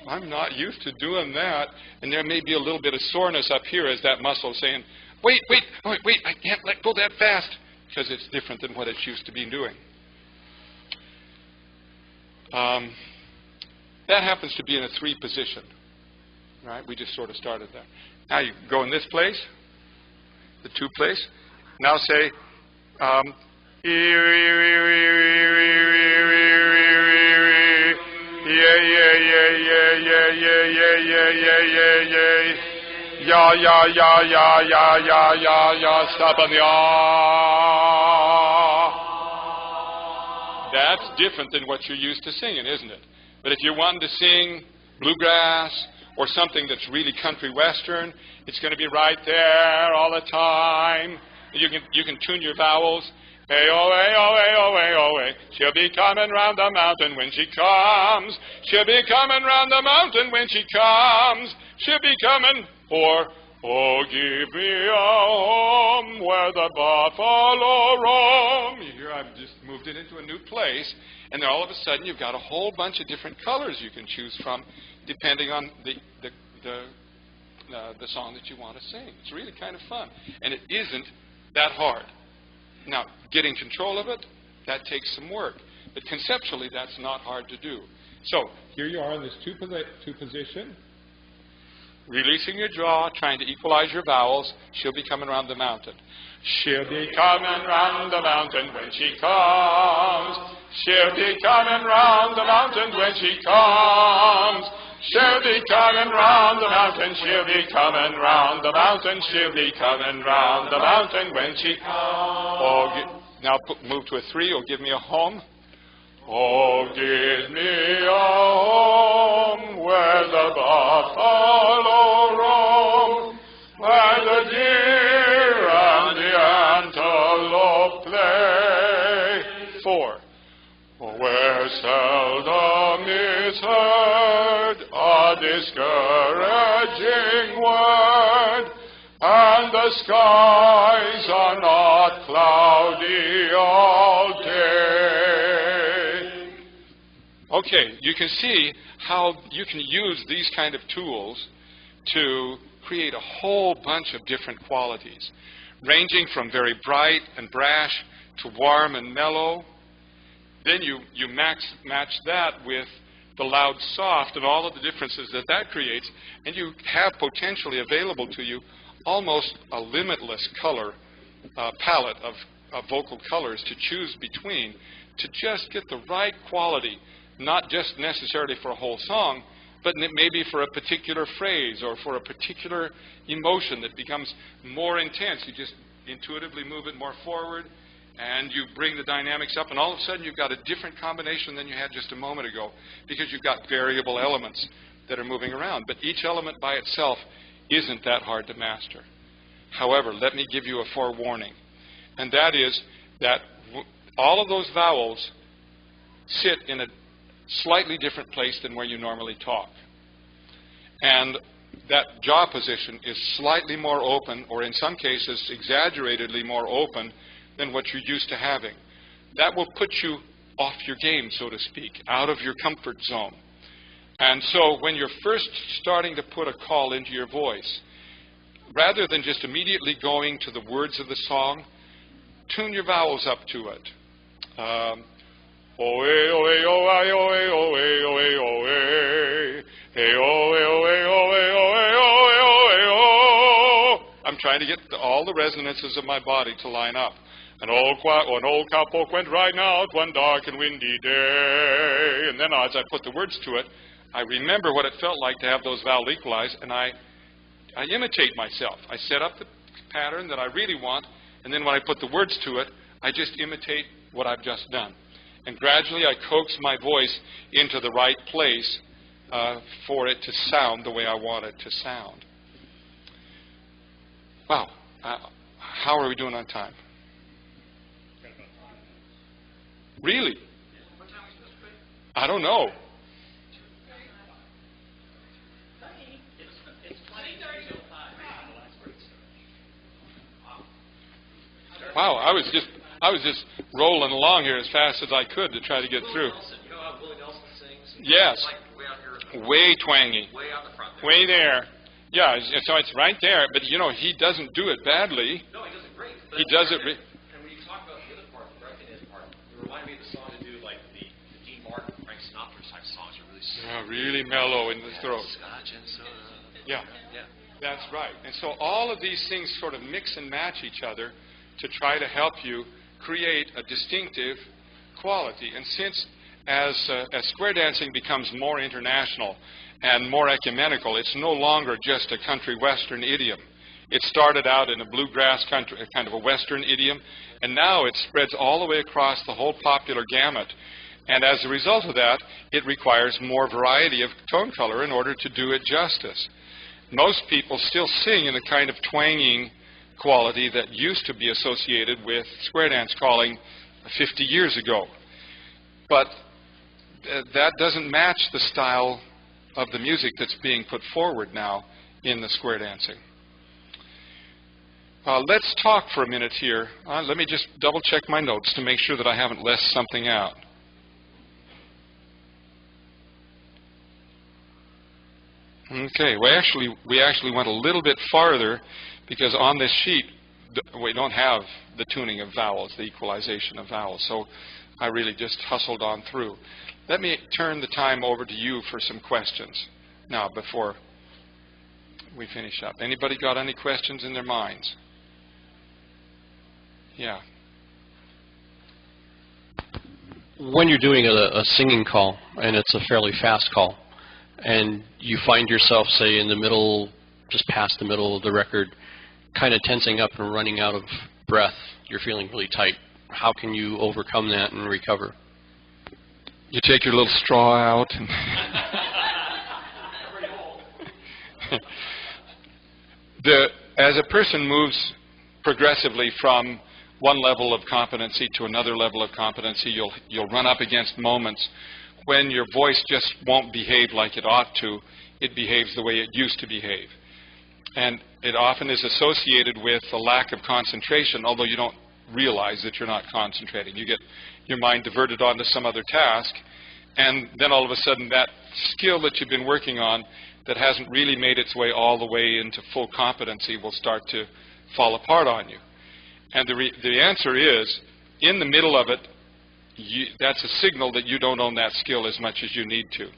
I'm not used to doing that. And there may be a little bit of soreness up here as that muscle saying, wait, wait, wait, wait, I can't let go that fast, because it's different than what it's used to be doing. That happens to be in a 3 position. Right? We just sort of started there. Now you go in this place, the 2 place. Now say, yeah, yeah, yeah, yeah, yeah, yeah, yeah, yeah, yeah, yeah, yeah. Ya, ya, ya, ya, ya, ya, ya, ya, saban, ya. That's different than what you're used to singing, isn't it? But if you're wanting to sing bluegrass or something that's really country western, it's going to be right there all the time. You can tune your vowels. Hey, oh, hey, oh, hey, oh, hey, oh, hey. She'll be coming round the mountain when she comes. She'll be coming round the mountain when she comes. She'll be coming. Or, oh, give me a home where the buffalo roam. You hear I've just moved it into a new place. And then all of a sudden you've got a whole bunch of different colors you can choose from depending on the song that you want to sing. It's really kind of fun. And it isn't that hard. Now, getting control of it, that takes some work. But conceptually, that's not hard to do. So, here you are in this two position. Releasing your jaw, trying to equalize your vowels. She'll be coming around the mountain. She'll be coming round the mountain when she comes. She'll be coming round the mountain when she comes. She'll be coming round the mountain. She'll be coming round the mountain. She'll be coming round the mountain when she comes. Oh, now move to a 3. Oh, give me a home. Oh, give me a home where the buffalo roam, where the deer and the antelope play. 4. Where seldom is heard a discouraging word, and the skies are not cloudy all day. Okay, you can see how you can use these kind of tools to create a whole bunch of different qualities, ranging from very bright and brash to warm and mellow. Then you match that with the loud soft and all of the differences that that creates, and you have potentially available to you almost a limitless color palette of vocal colors to choose between to just get the right quality, not just necessarily for a whole song, but maybe for a particular phrase or for a particular emotion that becomes more intense. You just intuitively move it more forward, and you bring the dynamics up, and all of a sudden you've got a different combination than you had just a moment ago, because you've got variable elements that are moving around. But each element by itself isn't that hard to master. However, let me give you a forewarning, and that is that all of those vowels sit in a slightly different place than where you normally talk. And that jaw position is slightly more open, or in some cases exaggeratedly more open than what you're used to having. That will put you off your game, so to speak, out of your comfort zone. And so when you're first starting to put a call into your voice, rather than just immediately going to the words of the song, tune your vowels up to it. I'm trying to get all the resonances of my body to line up. An old cowpoke went riding out one dark and windy day. And then as I put the words to it, I remember what it felt like to have those vowel equalized, and I imitate myself. I set up the pattern that I really want, and then when I put the words to it, I just imitate what I've just done. And gradually I coax my voice into the right place for it to sound the way I want it to sound. Wow. How are we doing on time? Really? I don't know. Wow, I was just rolling along here as fast as I could to try to get through. You know how Willie Nelson sings? Yes. Like way out here. Way twangy. Way out the front. Way there. Yeah, so it's right there, but you know, he doesn't do it badly. No, he does it great. He does it. And when you talk about the other part, the recognition part, you remind me of the song to do like the Dean Martin, Frank Sinatra type songs are really Really mellow in the throat. Scotch and soda. Yeah, Yeah. that's right. And so all of these things sort of mix and match each other to try to help you create a distinctive quality. And since as square dancing becomes more international and more ecumenical, it's no longer just a country western idiom. It started out in a bluegrass country, kind of a western idiom, and now it spreads all the way across the whole popular gamut. And as a result of that, it requires more variety of tone color in order to do it justice. Most people still sing in a kind of twanging quality that used to be associated with square dance calling 50 years ago. But that doesn't match the style of the music that's being put forward now in the square dancing. Let's talk for a minute here. Let me just double check my notes to make sure that I haven't left something out. Okay, we actually went a little bit farther because on this sheet we don't have the tuning of vowels, the equalization of vowels. So I really just hustled on through. Let me turn the time over to you for some questions now before we finish up. Anybody got any questions in their minds? Yeah. When you're doing a singing call and it's a fairly fast call and you find yourself, say, in the middle, just past the middle of the record, kind of tensing up and running out of breath, you're feeling really tight, how can you overcome that and recover? You take your little straw out. As a person moves progressively from one level of competency to another level of competency, you'll run up against moments when your voice just won't behave like it ought to. It behaves the way it used to behave. And it often is associated with a lack of concentration, although you don't realize that you're not concentrating. You get your mind diverted onto some other task, and then all of a sudden that skill that you've been working on that hasn't really made its way all the way into full competency will start to fall apart on you. And the answer is, in the middle of it, that's a signal that you don't own that skill as much as you need to.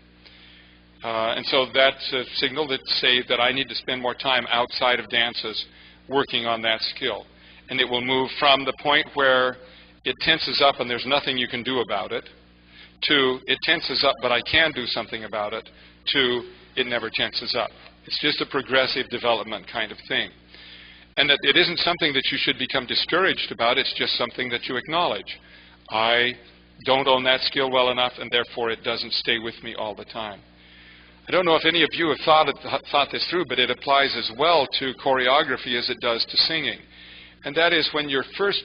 And so that's a signal that says that I need to spend more time outside of dances working on that skill. And it will move from the point where it tenses up and there's nothing you can do about it, to it tenses up but I can do something about it, to it never tenses up. It's just a progressive development kind of thing. And that it isn't something that you should become discouraged about, it's just something that you acknowledge. I don't own that skill well enough, and therefore it doesn't stay with me all the time. I don't know if any of you have thought this through, but it applies as well to choreography as it does to singing. And that is when you're first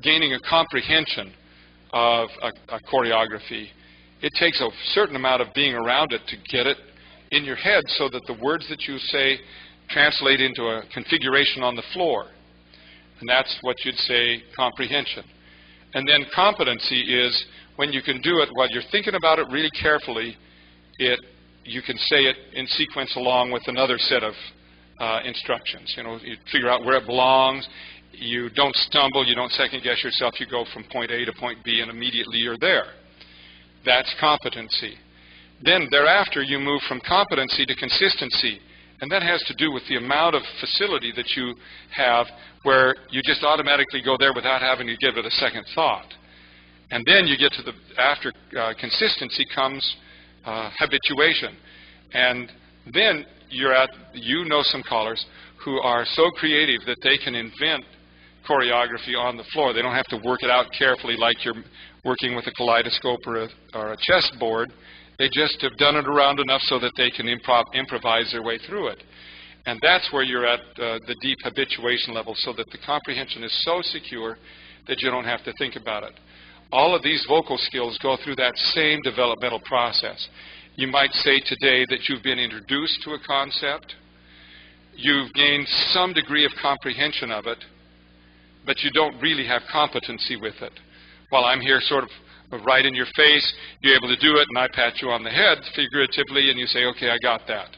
gaining a comprehension of a choreography, it takes a certain amount of being around it to get it in your head so that the words that you say translate into a configuration on the floor. And that's what you'd say comprehension. And then competency is when you can do it while you're thinking about it really carefully, you can say it in sequence along with another set of instructions. You know, you figure out where it belongs. You don't stumble. You don't second guess yourself. You go from point A to point B and immediately you're there. That's competency. Then thereafter you move from competency to consistency. And that has to do with the amount of facility that you have where you just automatically go there without having to give it a second thought. And then you get to after consistency comes habituation. And then you know some callers who are so creative that they can invent choreography on the floor. They don't have to work it out carefully like you're working with a kaleidoscope or a chessboard. They just have done it around enough so that they can improvise their way through it. And that's where you're at the deep habituation level, so that the comprehension is so secure that you don't have to think about it. All of these vocal skills go through that same developmental process. You might say today that you've been introduced to a concept, you've gained some degree of comprehension of it, but you don't really have competency with it. While I'm here sort of right in your face, you're able to do it, and I pat you on the head figuratively, and you say, okay, I got that.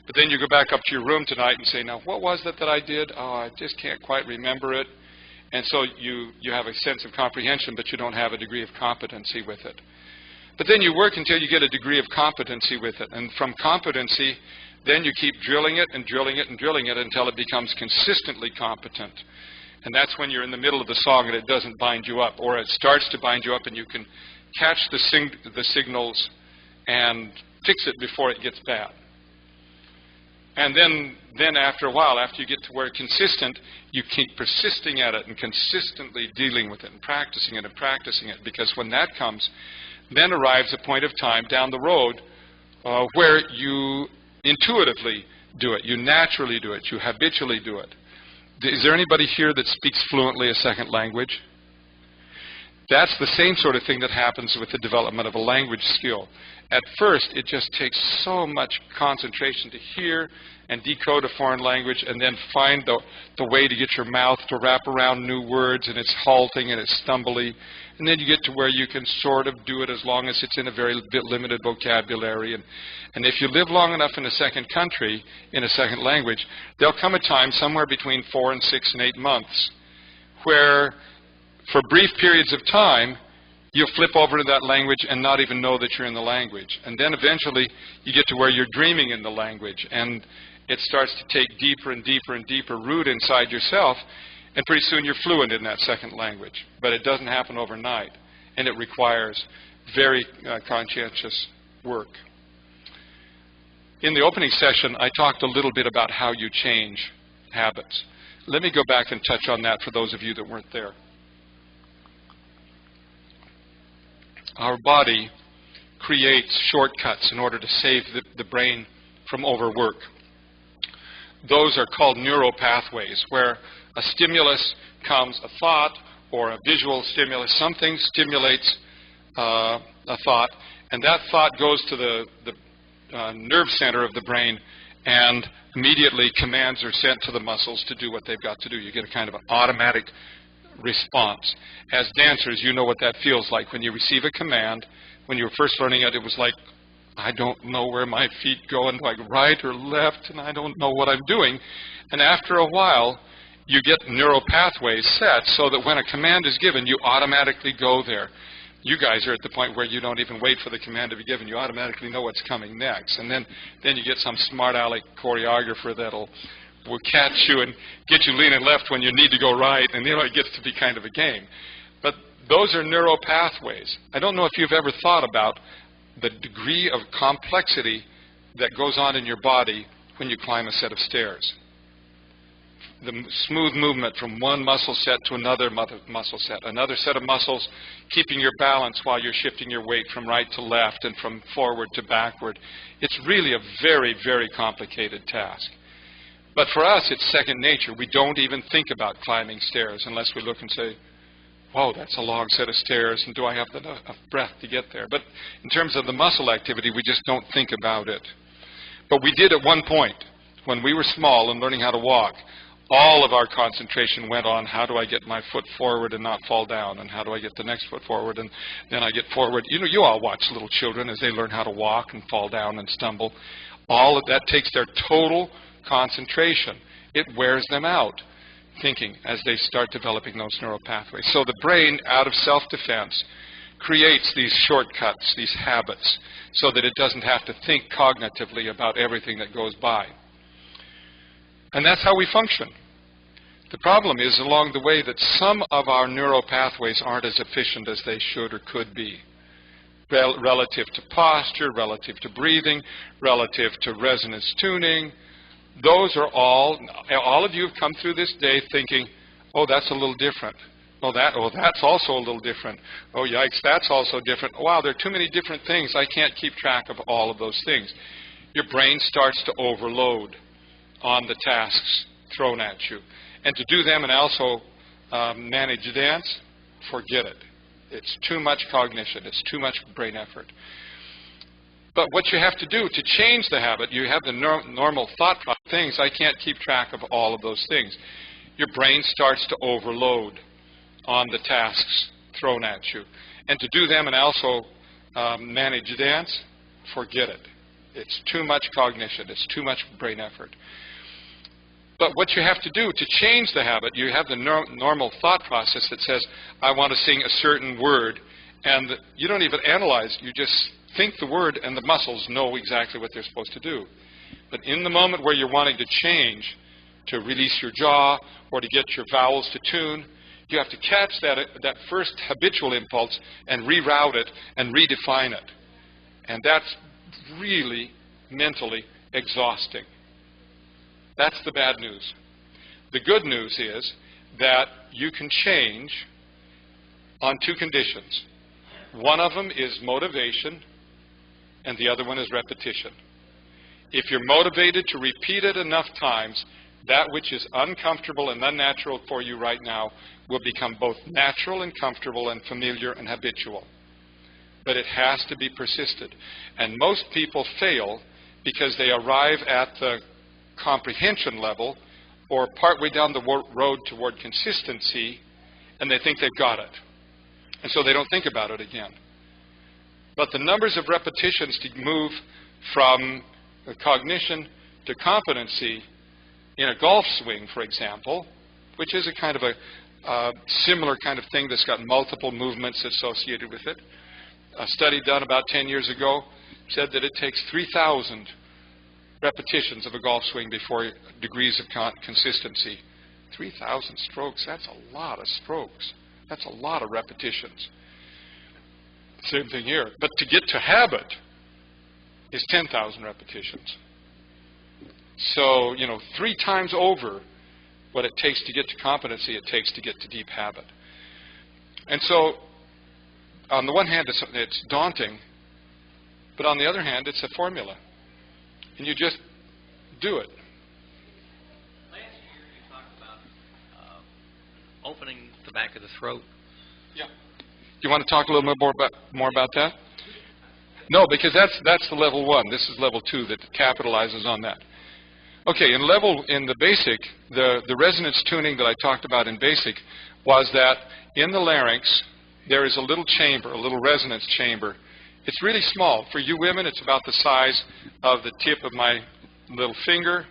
But then you go back up to your room tonight and say, now, what was it that I did? Oh, I just can't quite remember it. And so you have a sense of comprehension, but you don't have a degree of competency with it. But then you work until you get a degree of competency with it. And from competency, then you keep drilling it and drilling it and drilling it until it becomes consistently competent. And that's when you're in the middle of the song and it doesn't bind you up, or it starts to bind you up and you can catch the signals and fix it before it gets bad. And then after a while, after you get to where it's consistent, you keep persisting at it and consistently dealing with it and practicing it, because when that comes, then arrives a point of time down the road where you intuitively do it, you naturally do it, you habitually do it. Is there anybody here that speaks fluently a second language? That's the same sort of thing that happens with the development of a language skill. At first, it just takes so much concentration to hear and decode a foreign language and then find the way to get your mouth to wrap around new words, and it's halting and it's stumbly. And then you get to where you can sort of do it as long as it's in a very limited vocabulary. And if you live long enough in a second country, in a second language, there'll come a time somewhere between 4 and 6 and 8 months where, for brief periods of time, you'll flip over to that language and not even know that you're in the language. And then eventually you get to where you're dreaming in the language, and it starts to take deeper and deeper and deeper root inside yourself, and pretty soon you're fluent in that second language. But it doesn't happen overnight, and it requires very conscientious work. In the opening session, I talked a little bit about how you change habits. Let me go back and touch on that for those of you that weren't there. Our body creates shortcuts in order to save the brain from overwork. Those are called neural pathways, where a stimulus comes, a thought or a visual stimulus, something stimulates a thought, and that thought goes to the nerve center of the brain, and immediately commands are sent to the muscles to do what they've got to do. You get a kind of an automatic response. As dancers, you know what that feels like. When you receive a command, when you were first learning it, it was like, I don't know where my feet go, and like right or left, and I don't know what I'm doing. And after a while, you get neural pathways set so that when a command is given, you automatically go there. You guys are at the point where you don't even wait for the command to be given. You automatically know what's coming next. And then you get some smart-aleck choreographer that'll will catch you and get you leaning left when you need to go right, and it gets to be kind of a game. But those are neural pathways. I don't know if you've ever thought about the degree of complexity that goes on in your body when you climb a set of stairs. The smooth movement from one muscle set to another muscle set, another set of muscles keeping your balance while you're shifting your weight from right to left and from forward to backward. It's really a very, very complicated task. But for us, it's second nature. We don't even think about climbing stairs unless we look and say, whoa, that's a long set of stairs, and do I have enough breath to get there? But in terms of the muscle activity, we just don't think about it. But we did at one point, when we were small and learning how to walk, all of our concentration went on how do I get my foot forward and not fall down, and how do I get the next foot forward, and then I get forward. You know, you all watch little children as they learn how to walk and fall down and stumble. All of that takes their total concentration. It wears them out thinking as they start developing those neural pathways. So the brain, out of self-defense, creates these shortcuts, these habits, so that it doesn't have to think cognitively about everything that goes by. And that's how we function. The problem is along the way that some of our neural pathways aren't as efficient as they should or could be. Relative to posture, relative to breathing, relative to resonance tuning. Those are all of you have come through this day thinking, oh, that's a little different. Oh, that's also a little different. Oh, yikes, that's also different. Wow, there are too many different things. I can't keep track of all of those things. Your brain starts to overload on the tasks thrown at you. And to do them and also manage dance, forget it. It's too much cognition. It's too much brain effort. But what you have to do to change the habit, you have the normal thought process things. I can't keep track of all of those things. Your brain starts to overload on the tasks thrown at you. And to do them and also manage dance, forget it. It's too much cognition. It's too much brain effort. But what you have to do to change the habit, you have the normal thought process that says, I want to sing a certain word, and you don't even analyze, you just think the word and the muscles know exactly what they're supposed to do. But in the moment where you're wanting to change, to release your jaw or to get your vowels to tune, you have to catch that first habitual impulse and reroute it and redefine it. And that's really mentally exhausting. That's the bad news. The good news is that you can change on two conditions. One of them is motivation, and the other one is repetition. If you're motivated to repeat it enough times, that which is uncomfortable and unnatural for you right now will become both natural and comfortable and familiar and habitual. But it has to be persisted. And most people fail because they arrive at the comprehension level or partway down the road toward consistency, and they think they've got it. And so they don't think about it again. But the numbers of repetitions to move from cognition to competency in a golf swing, for example, which is a kind of a similar kind of thing that's got multiple movements associated with it. A study done about 10 years ago said that it takes 3,000 repetitions of a golf swing before degrees of consistency. 3,000 strokes, that's a lot of strokes. That's a lot of repetitions. Same thing here. But to get to habit is 10,000 repetitions. So, 3 times over what it takes to get to competency, it takes to get to deep habit. And so, on the one hand, it's daunting, but on the other hand, it's a formula. And you just do it. Last year you talked about opening the back of the throat. Yeah. Do you want to talk a little bit more about that? No, because that's the level 1. This is level 2 that capitalizes on that. Okay, in the basic, the resonance tuning that I talked about in basic was that in the larynx there is a little chamber, a little resonance chamber. It's really small. For you women, it's about the size of the tip of my little finger.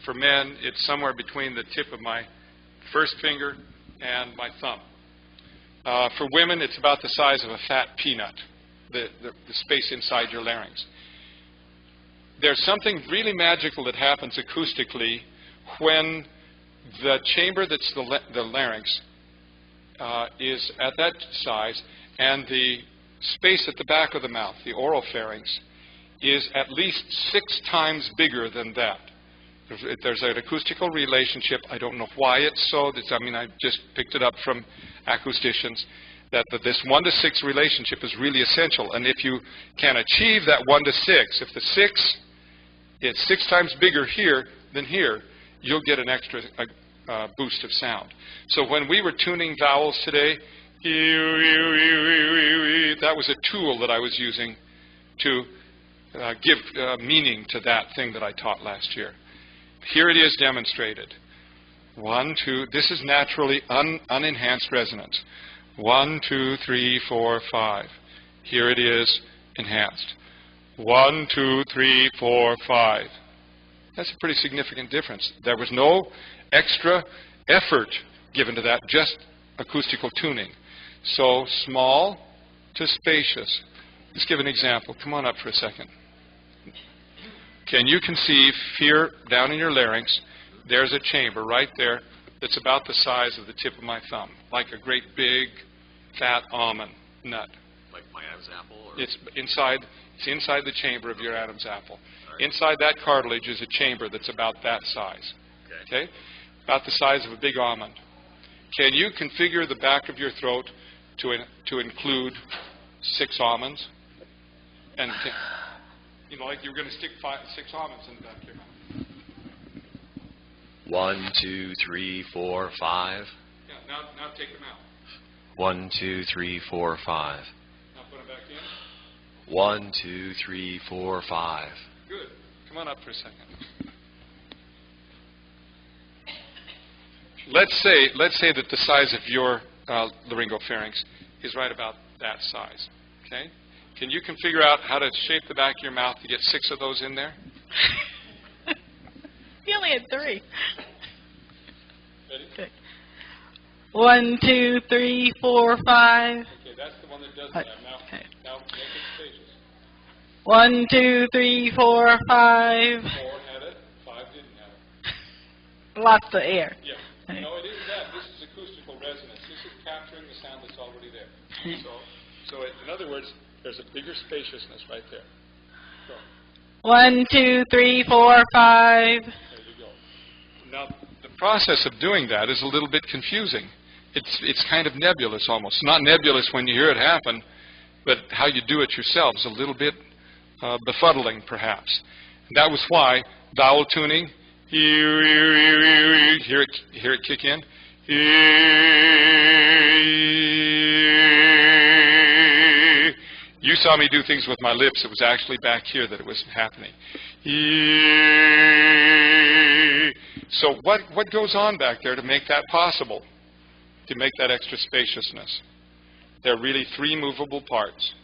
For men, it's somewhere between the tip of my first finger and my thumb. For women, it's about the size of a fat peanut, the space inside your larynx. There's something really magical that happens acoustically when the chamber that's the larynx is at that size, and the space at the back of the mouth, the oropharynx, is at least 6 times bigger than that. There's an acoustical relationship. I don't know why it's so. I just picked it up from acousticians, that this 1 to 6 relationship is really essential. And if you can achieve that 1 to 6, if the 6 is 6 times bigger here than here, you'll get an extra boost of sound. So when we were tuning vowels today, that was a tool that I was using to give meaning to that thing that I taught last year. Here it is demonstrated. 1, 2, this is naturally unenhanced resonance. 1, 2, 3, 4, 5. Here it is enhanced. 1, 2, 3, 4, 5. That's a pretty significant difference. There was no extra effort given to that, just acoustical tuning. So small to spacious. Let's give an example. Come on up for a second. Can you conceive here down in your larynx, there's a chamber right there that's about the size of the tip of my thumb, like a great big fat almond nut. Like my Adam's apple? Or? It's inside the chamber of your Adam's apple. Right. Inside that cartilage is a chamber that's about that size. Okay? About the size of a big almond. Can you configure the back of your throat to include 6 almonds? And like you're going to stick 6 almonds in the back of your mouth. 1, 2, 3, 4, 5. Yeah. Now take them out. 1, 2, 3, 4, 5. Now put them back in. 1, 2, 3, 4, 5. Good. Come on up for a second. Let's say that the size of your laryngopharynx is right about that size. Okay? Can you figure out how to shape the back of your mouth to get 6 of those in there? You only had 3. Ready? Okay. 1, 2, 3, 4, 5. Okay, that's the one that does that. Okay. Now make it spacious. 1, 2, 3, 4, 5. 4 had it. 5 didn't have it. Lots of air. Yeah. Okay. No, it isn't that. This is acoustical resonance. This is capturing the sound that's already there. In other words, there's a bigger spaciousness right there. Go. 1, 2, 3, 4, 5. There you go. Now, the process of doing that is a little bit confusing. It's kind of nebulous almost. Not nebulous when you hear it happen, but how you do it yourself is a little bit befuddling, perhaps. And that was why vowel tuning, hear it kick in. You saw me do things with my lips. It was actually back here that it was happening. So what goes on back there to make that possible, to make that extra spaciousness? There are really 3 movable parts.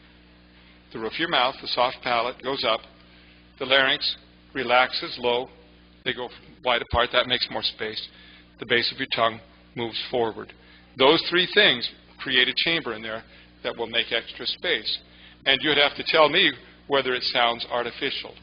The roof of your mouth, the soft palate, goes up. The larynx relaxes low. They go wide apart. That makes more space. The base of your tongue moves forward. Those 3 things create a chamber in there that will make extra space. And you'd have to tell me whether it sounds artificial.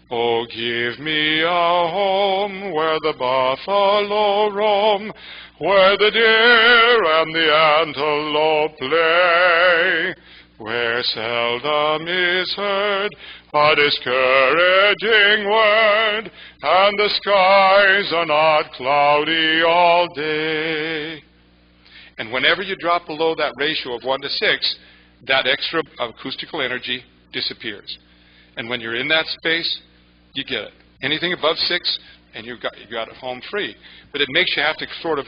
Oh, give me a home where the buffalo roam, where the deer and the antelope play, where seldom is heard a discouraging word, and the skies are not cloudy all day. And whenever you drop below that ratio of 1 to 6, that extra acoustical energy disappears. And when you're in that space, you get it. Anything above 6, and you got it home free. But it makes you have to sort of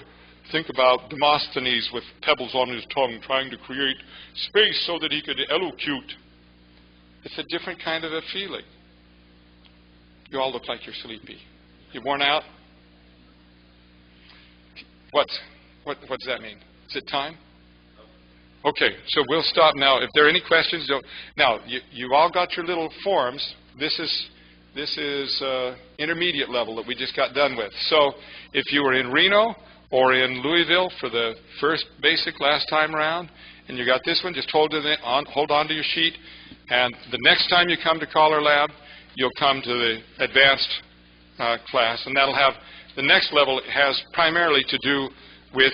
think about Demosthenes with pebbles on his tongue trying to create space so that he could elocute. It's a different kind of a feeling. You all look like you're sleepy. You worn out? What does that mean? Is it time? Okay, so we'll stop now. If there are any questions, now you all got your little forms. This is intermediate level that we just got done with. So if you were in Reno or in Louisville for the first basic last time around, and you got this one, just hold on to your sheet. And the next time you come to CALLERLAB, you'll come to the advanced class, and that'll have the next level has primarily to do with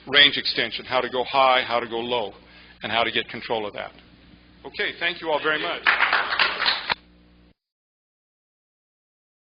range extension, how to go high, how to go low, and how to get control of that. Okay, thank you all very much.